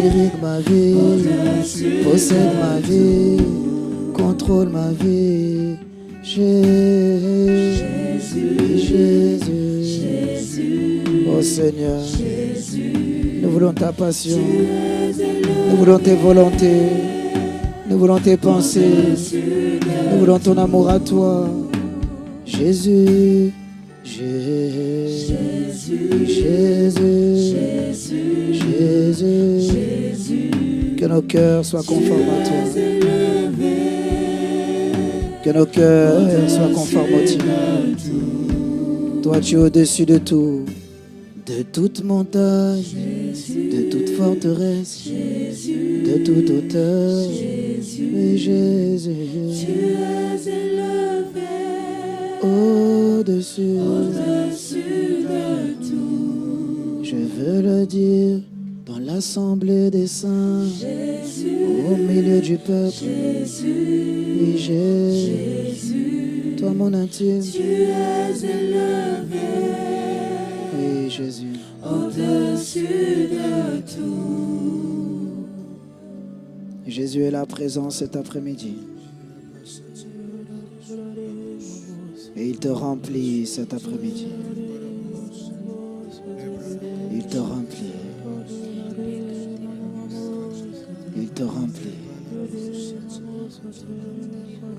irrigue ma vie, possède ma vie, contrôle ma vie. Jésus, oh Seigneur, nous voulons ta passion, nous voulons tes volontés, nous voulons tes pensées, nous voulons ton amour à toi. Jésus, que nos cœurs soient conformes à toi. Que nos cœurs soient conformes au tien. Toi, tu es au-dessus de tout, de toute montagne, de toute forteresse, de toute hauteur. Mais Jésus, au-dessus de tout. Je veux le dire dans l'assemblée des saints, au milieu du peuple. Oui, Jésus, toi mon intime, tu es élevé. Oui, Jésus, au-dessus de tout. Jésus est là présent cet après-midi. Et il te remplit cet après-midi. Il te remplit. Il te remplit.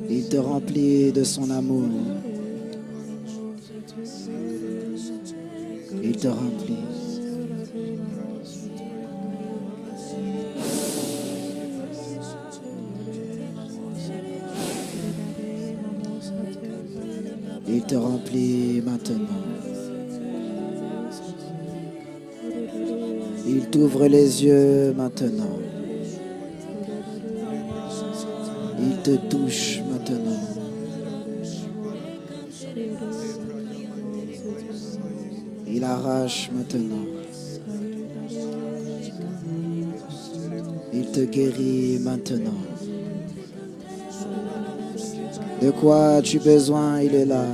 Il te remplit de son amour. Il te remplit. Il te remplit maintenant. Il t'ouvre les yeux maintenant. Il te touche maintenant. Il arrache maintenant. Il te guérit maintenant. De quoi as-tu besoin? Il est là.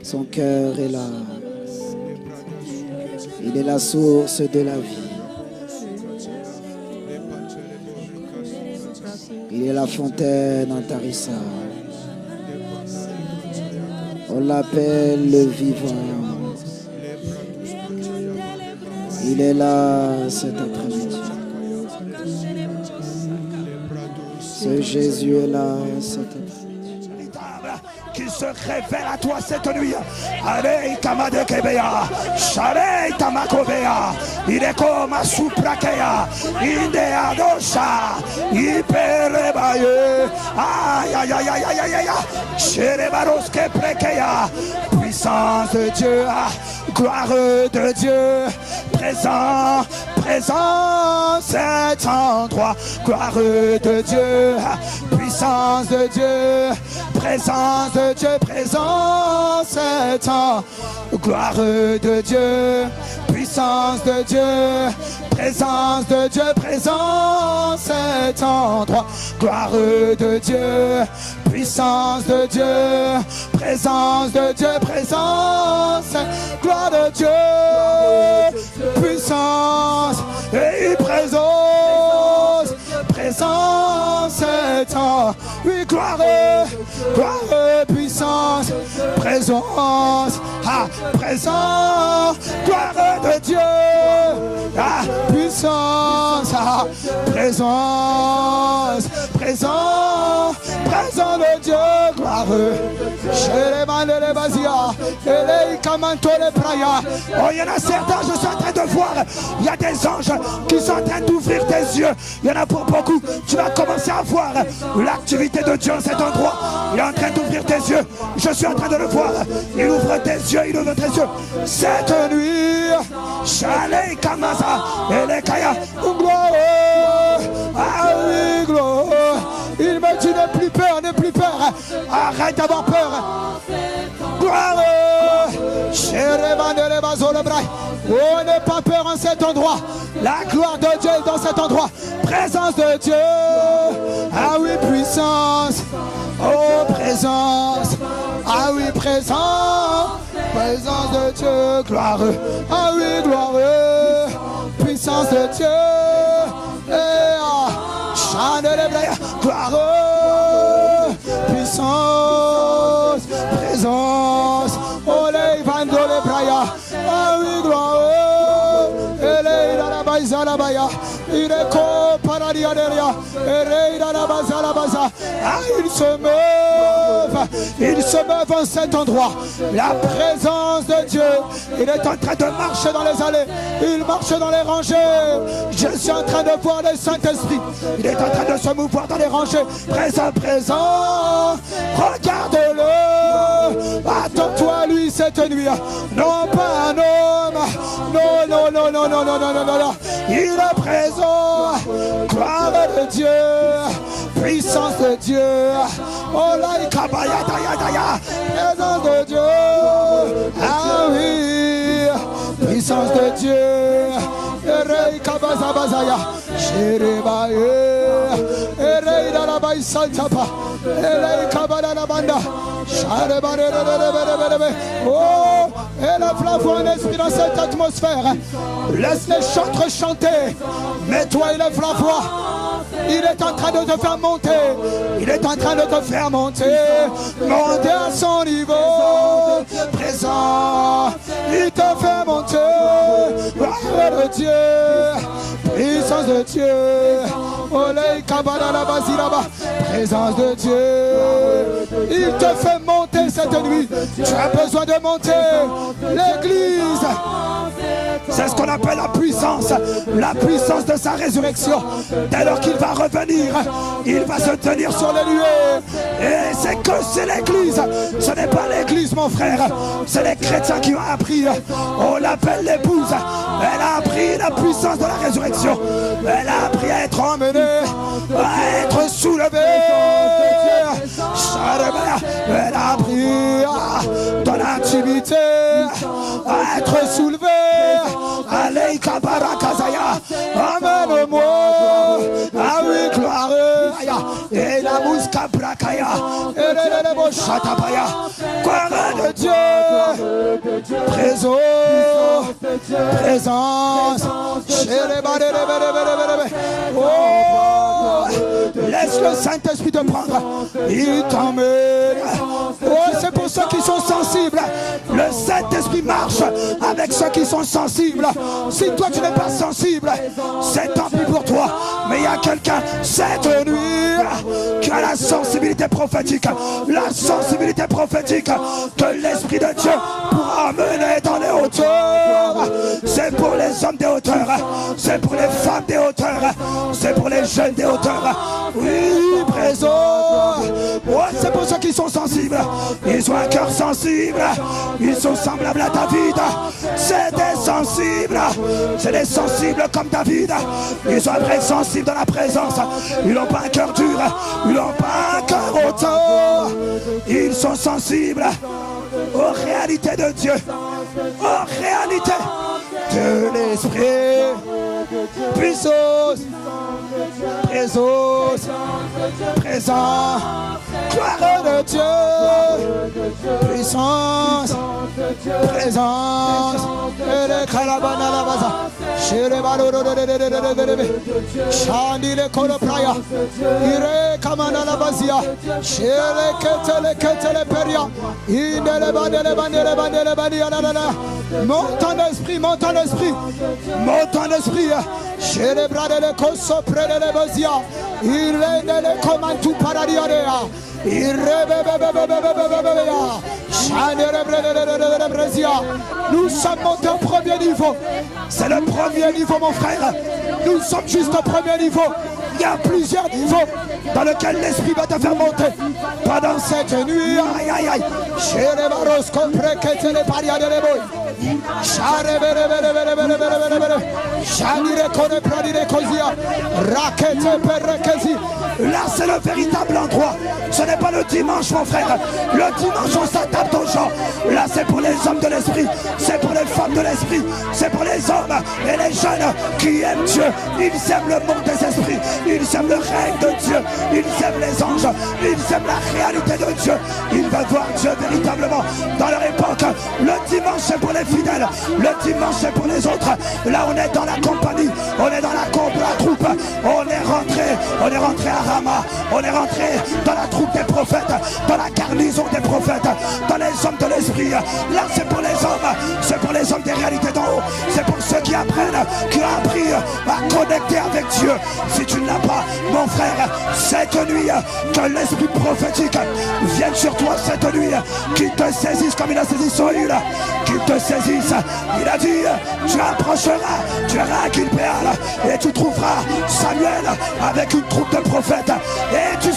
Son cœur est là. Il est la source de la vie. Il est la fontaine intarissable. On l'appelle le vivant. Il est là cet après-midi. Ce Jésus est là cet après-midi.
Qu'il se révèle à toi cette nuit. Allez, Kamade Kebeya, Shalei Tamakobea, Idekoma Suprakea, Ideadosha, Iperebaye, aïe aïe aïe aïe aïe aïe, Cherebaroske Prekea, puissance de Dieu, gloire de Dieu, présent, présent cet endroit, gloire de Dieu, puissance de Dieu, présence de Dieu, présence cet endroit, gloire de Dieu, puissance de Dieu, présence de Dieu, présence cet endroit, gloire de Dieu, puissance de Dieu, présence de Dieu, présence, gloire de Dieu, puissance et présence, présence cet endroit, oui, gloire, gloire, puissance, présence, présence, gloire de Dieu, puissance, présence, présence, présence de Dieu, gloire. Oh, il y en a certains, je suis en train de voir, il y a des anges qui sont en train d'ouvrir tes yeux. Il y en a pour beaucoup. Tu vas commencer à voir l'activité de Dieu en cet endroit. Il est en train d'ouvrir tes yeux. Je suis en train de le voir. Il ouvre tes yeux, il ouvre tes yeux. Cette nuit, Chalet Kamasa, Elekaya, gloire. Ah oui, gloire. Il me dit n'aie plus peur, n'aie plus peur. Arrête d'avoir peur. Gloire. Oh, n'aie pas peur en cet endroit. La gloire de Dieu est dans cet endroit. Présence de Dieu. Ah oui, puissance. Oh, présence. Ah oui, présence. Présence de Dieu. Gloire. Ah oui, gloire. Puissance de Dieu. Gloire. Puissance. Présence. Oh, les vandole braya. Ah oui, gloire. Il est il se meuvent en cet endroit. La présence de Dieu. Il est en train de marcher dans les allées. Il marche dans les rangées. Je suis en train de voir le Saint-Esprit. Il est en train de se mouvoir dans les rangées. Présent, présent. Regarde-le. Attends-toi à lui cette nuit. Non pas un homme. Non, non, non, non, non, non, non, non, non. Il est présent. Gloire de Dieu. Puissance de Dieu. Oh là, présence de Dieu. Ah oui. Puissance de Dieu. Erei kabaza bazaya. Sherebae. Erei dalabai santapa. Erei kabala la banda. Oh, et la flamme en esprit dans cette atmosphère. Laisse les chantres chanter. Mets-toi et lève la voix. Il est en train de te faire monter. Il est en train de te faire monter. Monter à son niveau. Présent. Il te fait monter. Gloire de Dieu. Puissance de Dieu. Olé kabala la basiraba. Présence de Dieu. Il te fait monter cette nuit. Tu as besoin de monter. L'église. C'est ce qu'on appelle la puissance de sa résurrection. Dès lors qu'il va revenir, il va se tenir sur les nuées. Et c'est l'église. Ce n'est pas l'église, mon frère. C'est les chrétiens qui ont appris. On l'appelle l'épouse. Elle a appris la puissance de la résurrection. Elle a appris à être emmenée, à être soulevée. Elle a appris dans l'intimité à être soulevée. Allez, Kabarakazaya, amène-moi. Ah oui, gloire. Et la mouska brakaya. Et le chatabaya. Gloire de Dieu. Présence. Oh, laisse le Saint-Esprit te prendre. Il t'emmène. Oh, c'est pour ceux qui sont sensibles. Le Saint-Esprit marche avec ceux qui sont sensibles. Si toi tu n'es pas sensible, c'est tant pis pour toi. Mais il y a quelqu'un cette nuit qui a la sensibilité prophétique. La sensibilité prophétique que l'Esprit de Dieu pourra amener dans les hauteurs. C'est pour les hommes des hauteurs. C'est pour les femmes des hauteurs. C'est pour les jeunes des hauteurs. Oui, présent. Ouais, c'est pour ceux qui sont sensibles. Ils ont un cœur sensible. Ils sont semblables à David. C'est des sensibles. C'est des sensibles comme David. Ils ont un vrai sensible dans la présence. Ils n'ont pas un cœur dur. Ils n'ont pas un cœur autant. Ils sont sensibles aux réalités de Dieu. Aux réalités de l'Esprit. Puissance. Présence. Présent. Gloire de Dieu. Puissance. Présence. Et les calabana la baza. Chez les balles de Chandi les colopraya. Ire kamana la bazia. Chez les ketele peria. Inde les bandele. Monte en esprit, monte en esprit. Monte en esprit. Chez les bras de l'écosse près de la bazia. Il est comme un tout paradis. Nous sommes montés au premier niveau. C'est le premier niveau, mon frère. Nous sommes juste au premier niveau. Il y a plusieurs niveaux dans lesquels l'esprit va te faire monter pendant cette nuit. Aïe aïe aïe. Là c'est le véritable endroit. Ce n'est pas le dimanche, mon frère. Le dimanche on s'adapte aux gens. Là c'est pour les hommes de l'esprit. C'est pour les femmes de l'esprit. C'est pour les hommes et les jeunes qui aiment Dieu. Ils aiment le monde des esprits. Ils aiment le règne de Dieu. Ils aiment les anges. Ils aiment la réalité de Dieu. Ils veulent voir Dieu véritablement dans leur époque. Le dimanche c'est pour les fidèles. Le dimanche c'est pour les autres. Là on est dans la compagnie. On est dans la troupe. On est rentré à Rama. On est rentré dans la troupe des prophètes. Dans la garnison des prophètes. Dans les hommes de l'esprit. Là c'est pour les hommes. C'est pour les hommes des réalités d'en haut. C'est pour ceux qui apprennent, qui ont appris à connecter avec Dieu. Si tu ne l'as pas, mon frère, cette nuit, que l'esprit prophétique vienne sur toi cette nuit, qu'il te saisisse comme il a saisi Saül, qu'il te saisisse. Il a dit, tu approcheras, tu verras Gilbéal, et tu trouveras Samuel avec une troupe de prophètes, et tu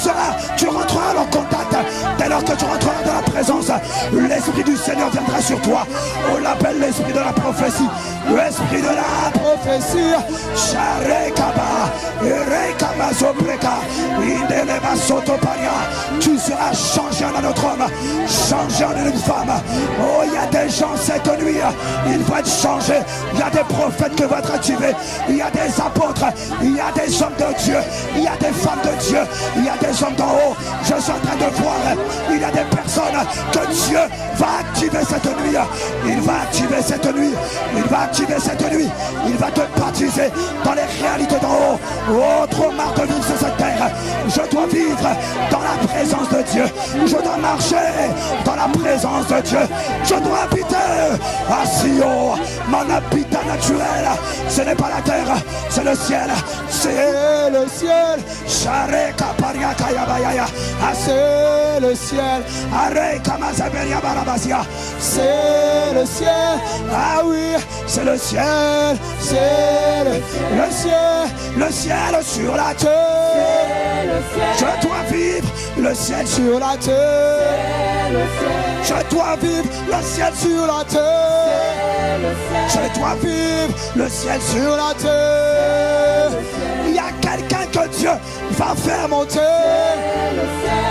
rentreras en contact. Dès lors que tu rentreras dans la présence, l'esprit du Seigneur viendra sur toi. On l'appelle l'esprit de la prophétie. L'esprit de la prophétie. Tu seras changé en un autre homme, changé en une femme. Oh, il y a des gens cette nuit, ils vont être changés. Il y a des prophètes qui vont être activés. Il y a des apôtres, il y a des hommes de Dieu, il y a des femmes de Dieu, il y a des hommes d'en haut. Je suis en train de voir, il y a des personnes que Dieu va activer cette nuit. Il va activer cette nuit. Il va activer cette nuit. Il va te baptiser dans les réalités d'en haut. Oh, trop marre de vivre sur cette terre. Je dois vivre dans la présence de Dieu. Je dois marcher dans la présence de Dieu. Je dois habiter à Sion. Mon habitat naturel, ce n'est pas la terre, c'est le ciel. C'est le ciel. Ah, c'est le ciel. C'est le ciel. Ah oui, c'est le ciel. C'est le ciel. Le ciel sur la terre. Je dois vivre le ciel sur la terre. Je dois vivre le ciel sur la terre. Je dois vivre le ciel sur la terre. Il y a quelqu'un que Dieu va faire monter.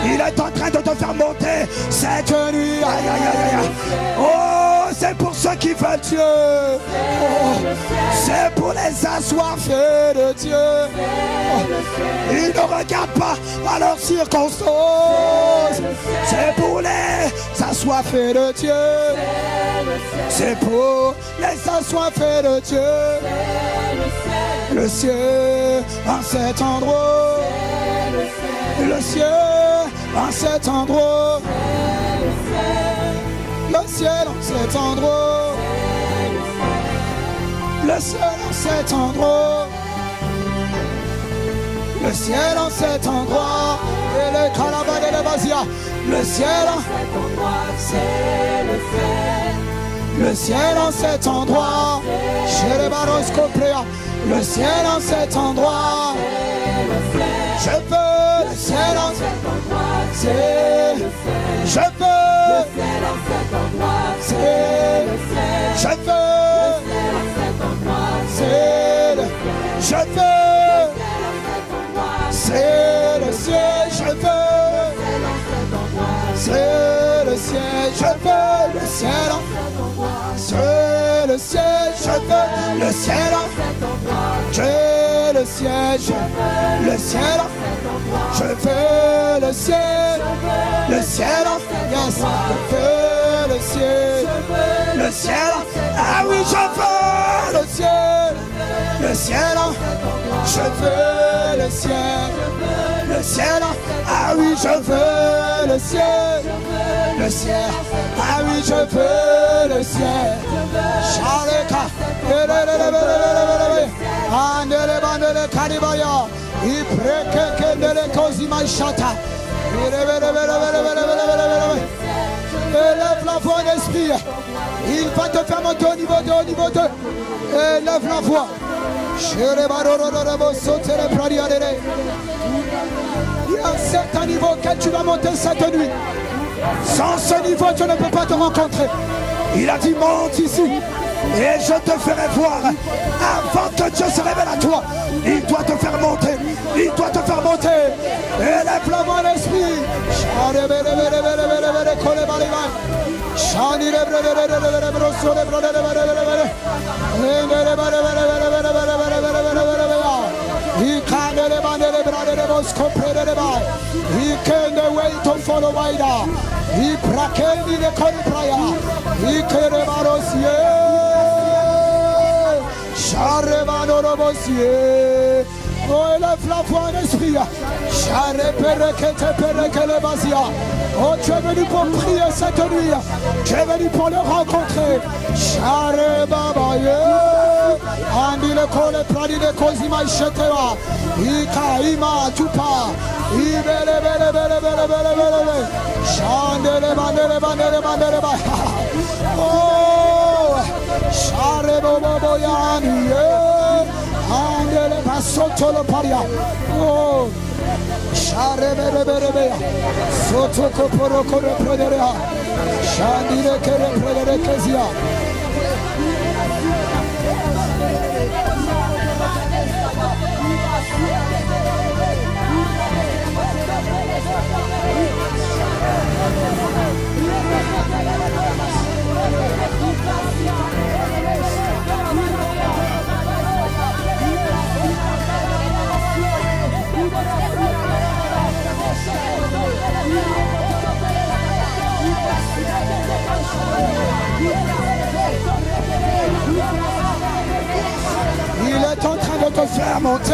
Il est en train de te faire monter cette nuit. Aïe, aïe, aïe, aïe. Oh, c'est pour ceux qui veulent Dieu. Oh, c'est pour les assoiffés de Dieu. Oh, ils ne regardent pas à leurs circonstances. C'est pour les assoiffés de Dieu. C'est pour les assoiffés de Dieu. Le ciel en cet endroit. Le ciel en cet endroit. Le ciel en cet endroit. Le ciel en cet endroit. Le ciel en cet endroit. Et les caravanes et les basia. Le ciel en cet endroit, c'est le ciel. Le ciel en cet endroit. Chez les baroscopréas. Le ciel en cet endroit. Je veux le ciel en cet endroit. C'est le ciel. Je veux le ciel en cet endroit. C'est le ciel. Je veux le ciel en cet endroit. C'est le ciel. Je veux c'est le ciel. Je veux c'est le ciel. Je veux le ciel en cet endroit. C'est le ciel. Je veux le ciel en cet endroit. Je le ciel. Je veux le ciel en cet endroit. Je veux le ciel. Le ciel en cet endroit. Je veux le ciel. Le ciel. Ah oui, je veux le ciel. Le ciel en je veux le le ciel. Le ciel, ah oui, je veux le ciel. Le ciel, ah oui, je veux le ciel. Shaleka, andele bandele karibaya, ipreke kendele kozima shata. Élève la voix d'esprit. Il va te faire monter au niveau 2, au niveau 2. Élève la voix. Il y a un certain niveau auquel tu vas monter cette nuit. Sans ce niveau, tu ne peux pas te rencontrer. Il a dit monte ici et je te ferai voir. Avant que Dieu se révèle à toi, il doit te faire monter. Il doit te faire monter. Élève la voix d'esprit. He can't wait to follow wider. He bracket in the prayer. He can't oh, élève la voix d'esprit. Oh, tu es venu pour prier cette nuit. Tu es venu pour le rencontrer. Andi le kole pradi de kozima shetewa. Ika ima tupa. Ibele bele bele bele bele bele. Shandele bandele bandele bandele ba. Oh, share bobo yani. Andele basoto lo paria. Oh, share bele bele bele. Soto koporo kore prederea. Shandile kere predere kezia. Il est en train de te faire monter.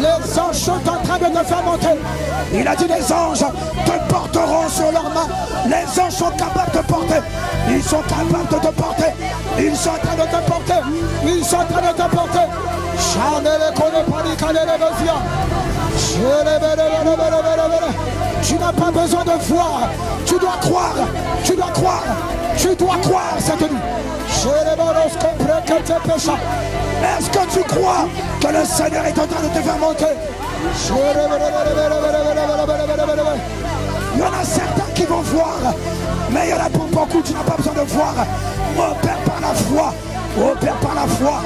Les anges sont en train de te faire monter. Il a dit les anges te porteront sur leurs mains. Les anges sont capables de te porter. Ils sont capables de te porter. Ils sont en train de te porter. Ils sont en train de te porter. Tu n'as pas besoin de voir. Tu dois croire. Tu dois croire. Tu dois croire cette nuit. Est-ce que tu crois que le Seigneur est en train de te faire monter? Il y en a certains qui vont voir, mais il y en a pour beaucoup, tu n'as pas besoin de voir. Opère par la foi. Opère par la foi.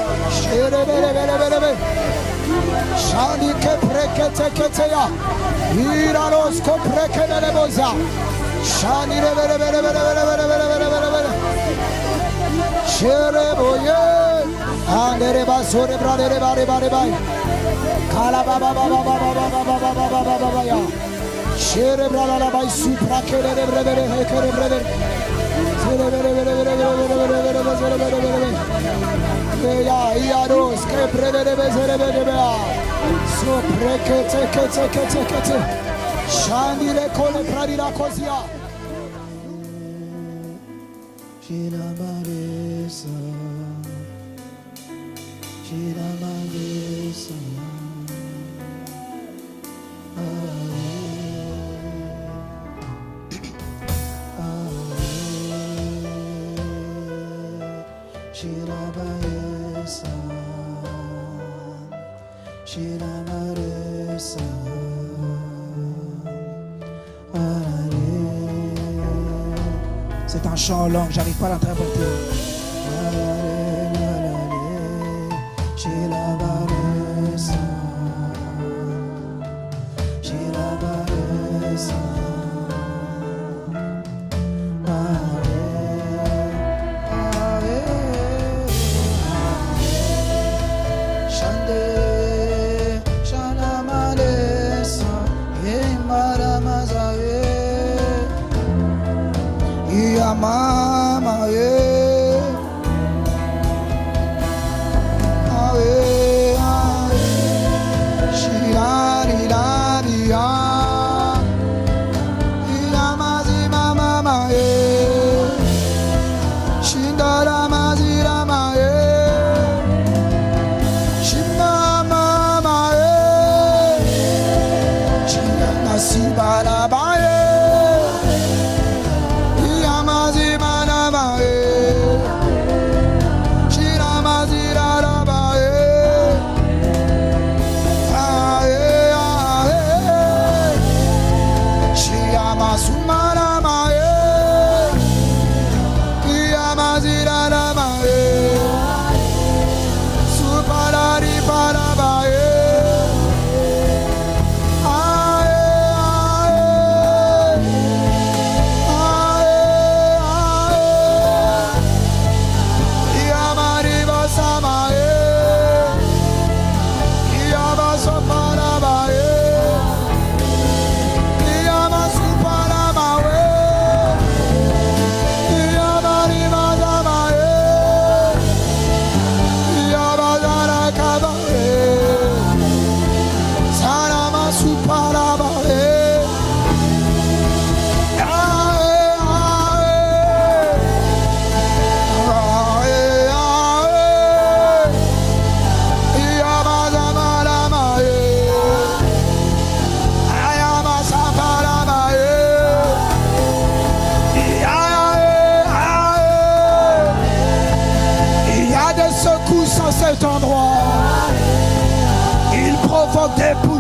C'est un chant en langue, j'arrive pas à l'interpréter. Mama, yeah.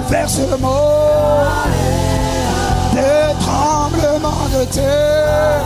versement, des tremblements de terre.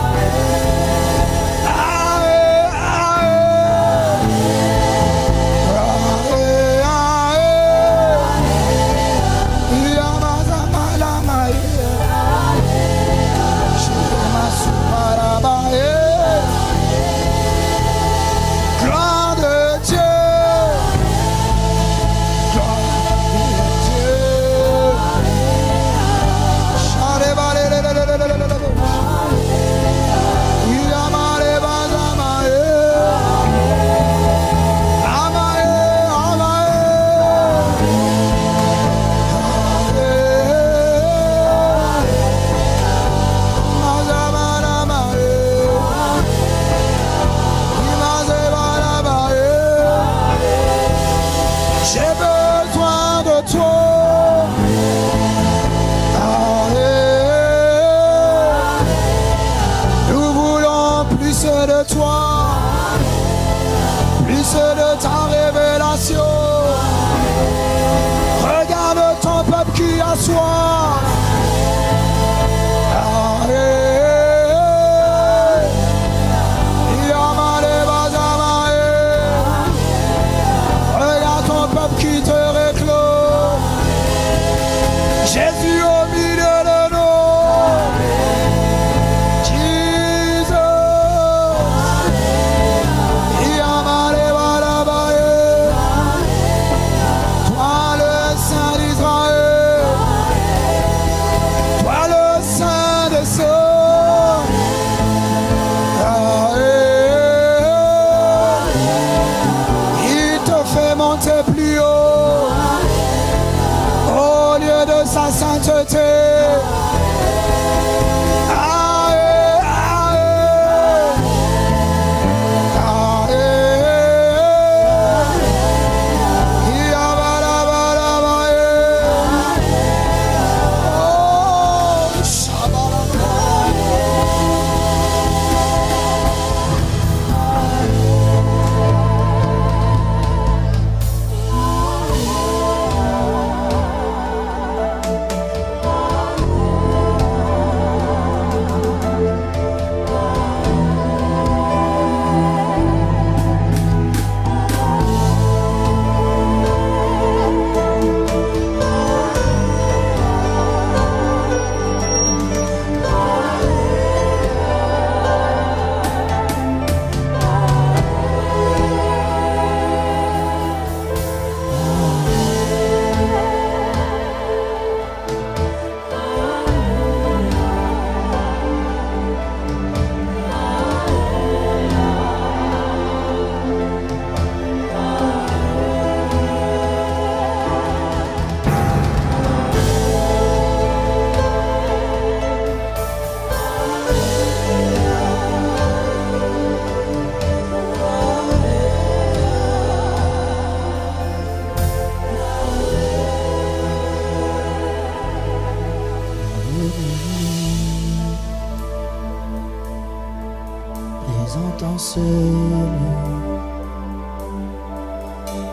Présentant ce lieu,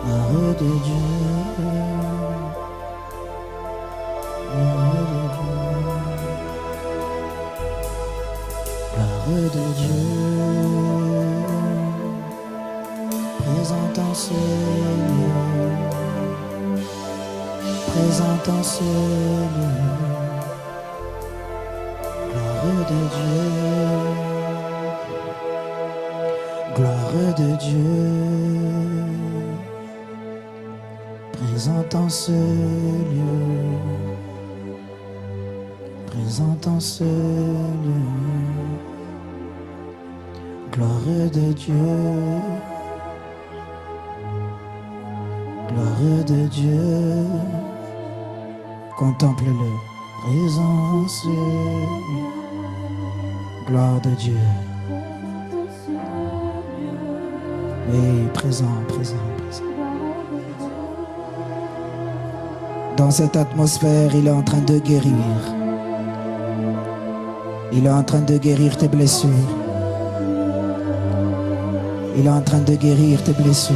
gloire de Dieu, gloire de Dieu, présentant ce lieu, présentant ce lieu, gloire de Dieu. Gloire de Dieu, présentant ce lieu, présentant ce lieu, gloire de Dieu, gloire de Dieu, contemple-le, présence, gloire de Dieu. Oui, présent, présent, présent. Dans cette atmosphère, il est en train de guérir. Il est en train de guérir tes blessures. Il est en train de guérir tes blessures.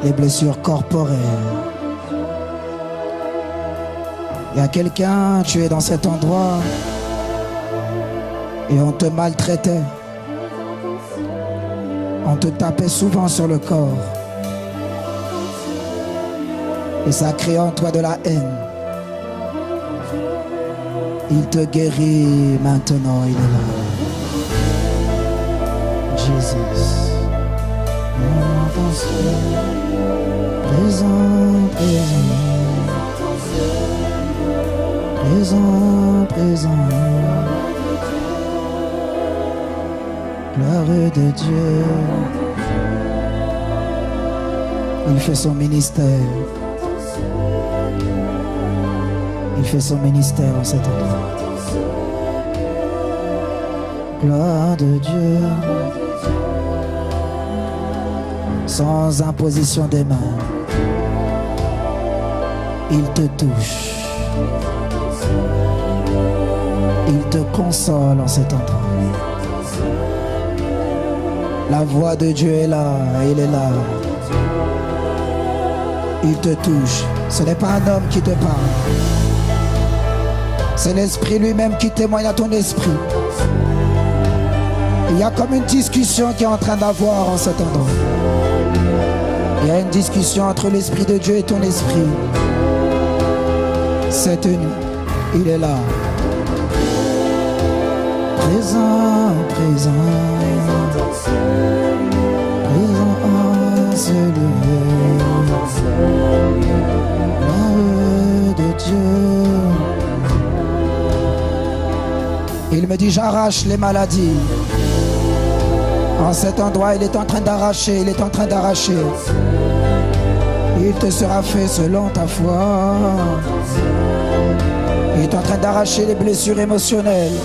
Les blessures corporelles. Il y a quelqu'un, tu es dans cet endroit et on te maltraitait. On te tapait souvent sur le corps. Et ça crée en toi de la haine. Il te guérit maintenant, il est là. Jésus. Présent, présent, présent. Gloire de Dieu. Il fait son ministère. Il fait son ministère en cet endroit. Gloire de Dieu. Sans imposition des mains. Il te touche. Il te console en cet endroit. La voix de Dieu est là, il est là. Il te touche. Ce n'est pas un homme qui te parle. C'est l'Esprit lui-même qui témoigne à ton esprit. Il y a comme une discussion qui est en train d'avoir en cet endroit. Il y a une discussion entre l'Esprit de Dieu et ton esprit. Cette nuit, il est là. Présent, présent. Présent en ce lieu. Gloire de Dieu. Il me dit, j'arrache les maladies. En cet endroit, il est en train d'arracher, il est en train d'arracher. Il te sera fait selon ta foi. Il est en train d'arracher les blessures émotionnelles.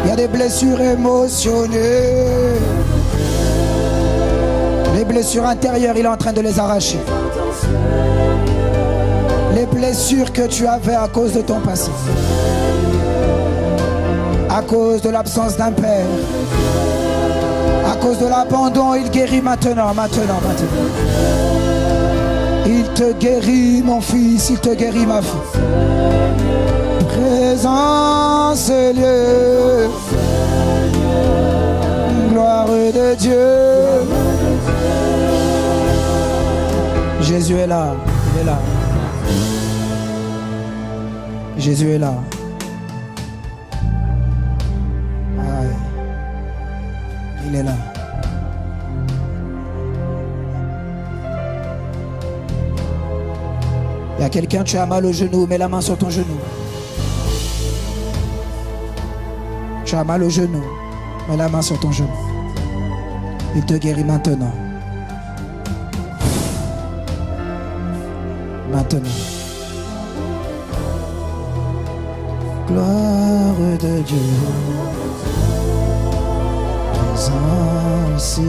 Il y a des blessures émotionnelles. Les blessures intérieures, il est en train de les arracher. Les blessures que tu avais à cause de ton passé. À cause de l'absence d'un père. À cause de l'abandon, il guérit maintenant. Il te guérit, mon fils, il te guérit, ma fille. Présence lieu. Gloire de Dieu. Jésus est là, il est là. Jésus est là. Il est là. Il y a quelqu'un, tu as mal au genou, mets la main sur ton genou. Tu as mal au genou, mets la main sur ton genou. Il te guérit maintenant. Maintenant. Gloire de Dieu. Présent ici.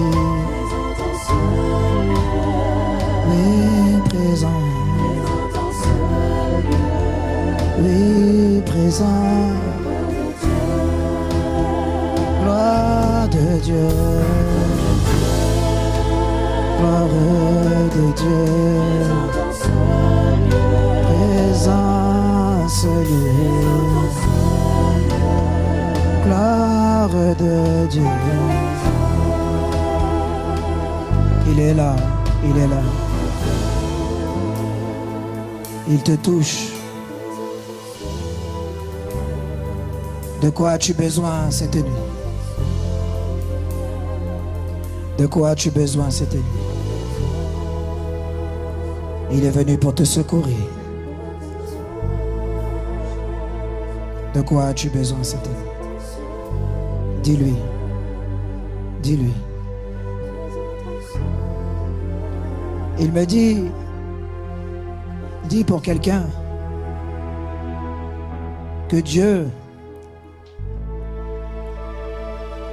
Oui, présent. Oui, présent. Gloire de Dieu. Gloire de Dieu. Présence lieu. Gloire de Dieu. Il est là, il est là. Il te touche. De quoi as-tu besoin cette nuit? De quoi as-tu besoin cette nuit? Il est venu pour te secourir. De quoi as-tu besoin cette nuit? Dis-lui. Dis-lui. Il me dit, dis pour quelqu'un que Dieu,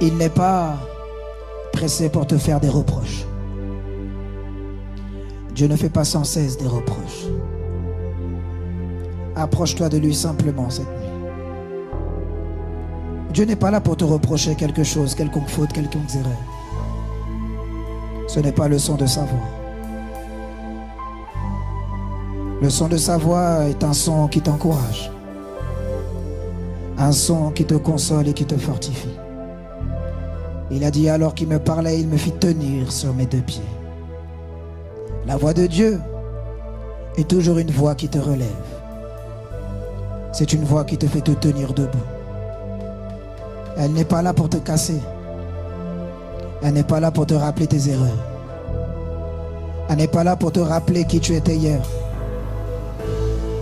il n'est pas pressé pour te faire des reproches. Dieu ne fait pas sans cesse des reproches. Approche-toi de lui simplement cette nuit. Dieu n'est pas là pour te reprocher quelque chose, quelconque faute, quelconque erreur. Ce n'est pas le son de sa voix. Le son de sa voix est un son qui t'encourage. Un son qui te console et qui te fortifie. Il a dit alors qu'il me parlait, il me fit tenir sur mes deux pieds. La voix de Dieu est toujours une voix qui te relève. C'est une voix qui te fait te tenir debout. Elle n'est pas là pour te casser. Elle n'est pas là pour te rappeler tes erreurs. Elle n'est pas là pour te rappeler qui tu étais hier.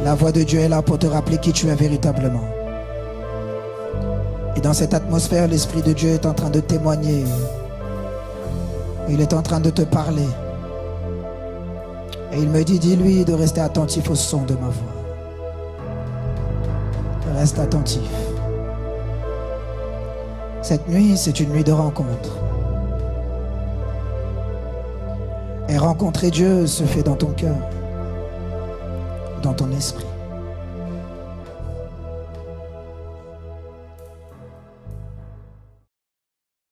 La voix de Dieu est là pour te rappeler qui tu es véritablement. Et dans cette atmosphère, l'Esprit de Dieu est en train de témoigner. Il est en train de te parler. Et il me dit, dis-lui de rester attentif au son de ma voix. Reste attentif. Cette nuit, c'est une nuit de rencontre. Et rencontrer Dieu se fait dans ton cœur, dans ton esprit.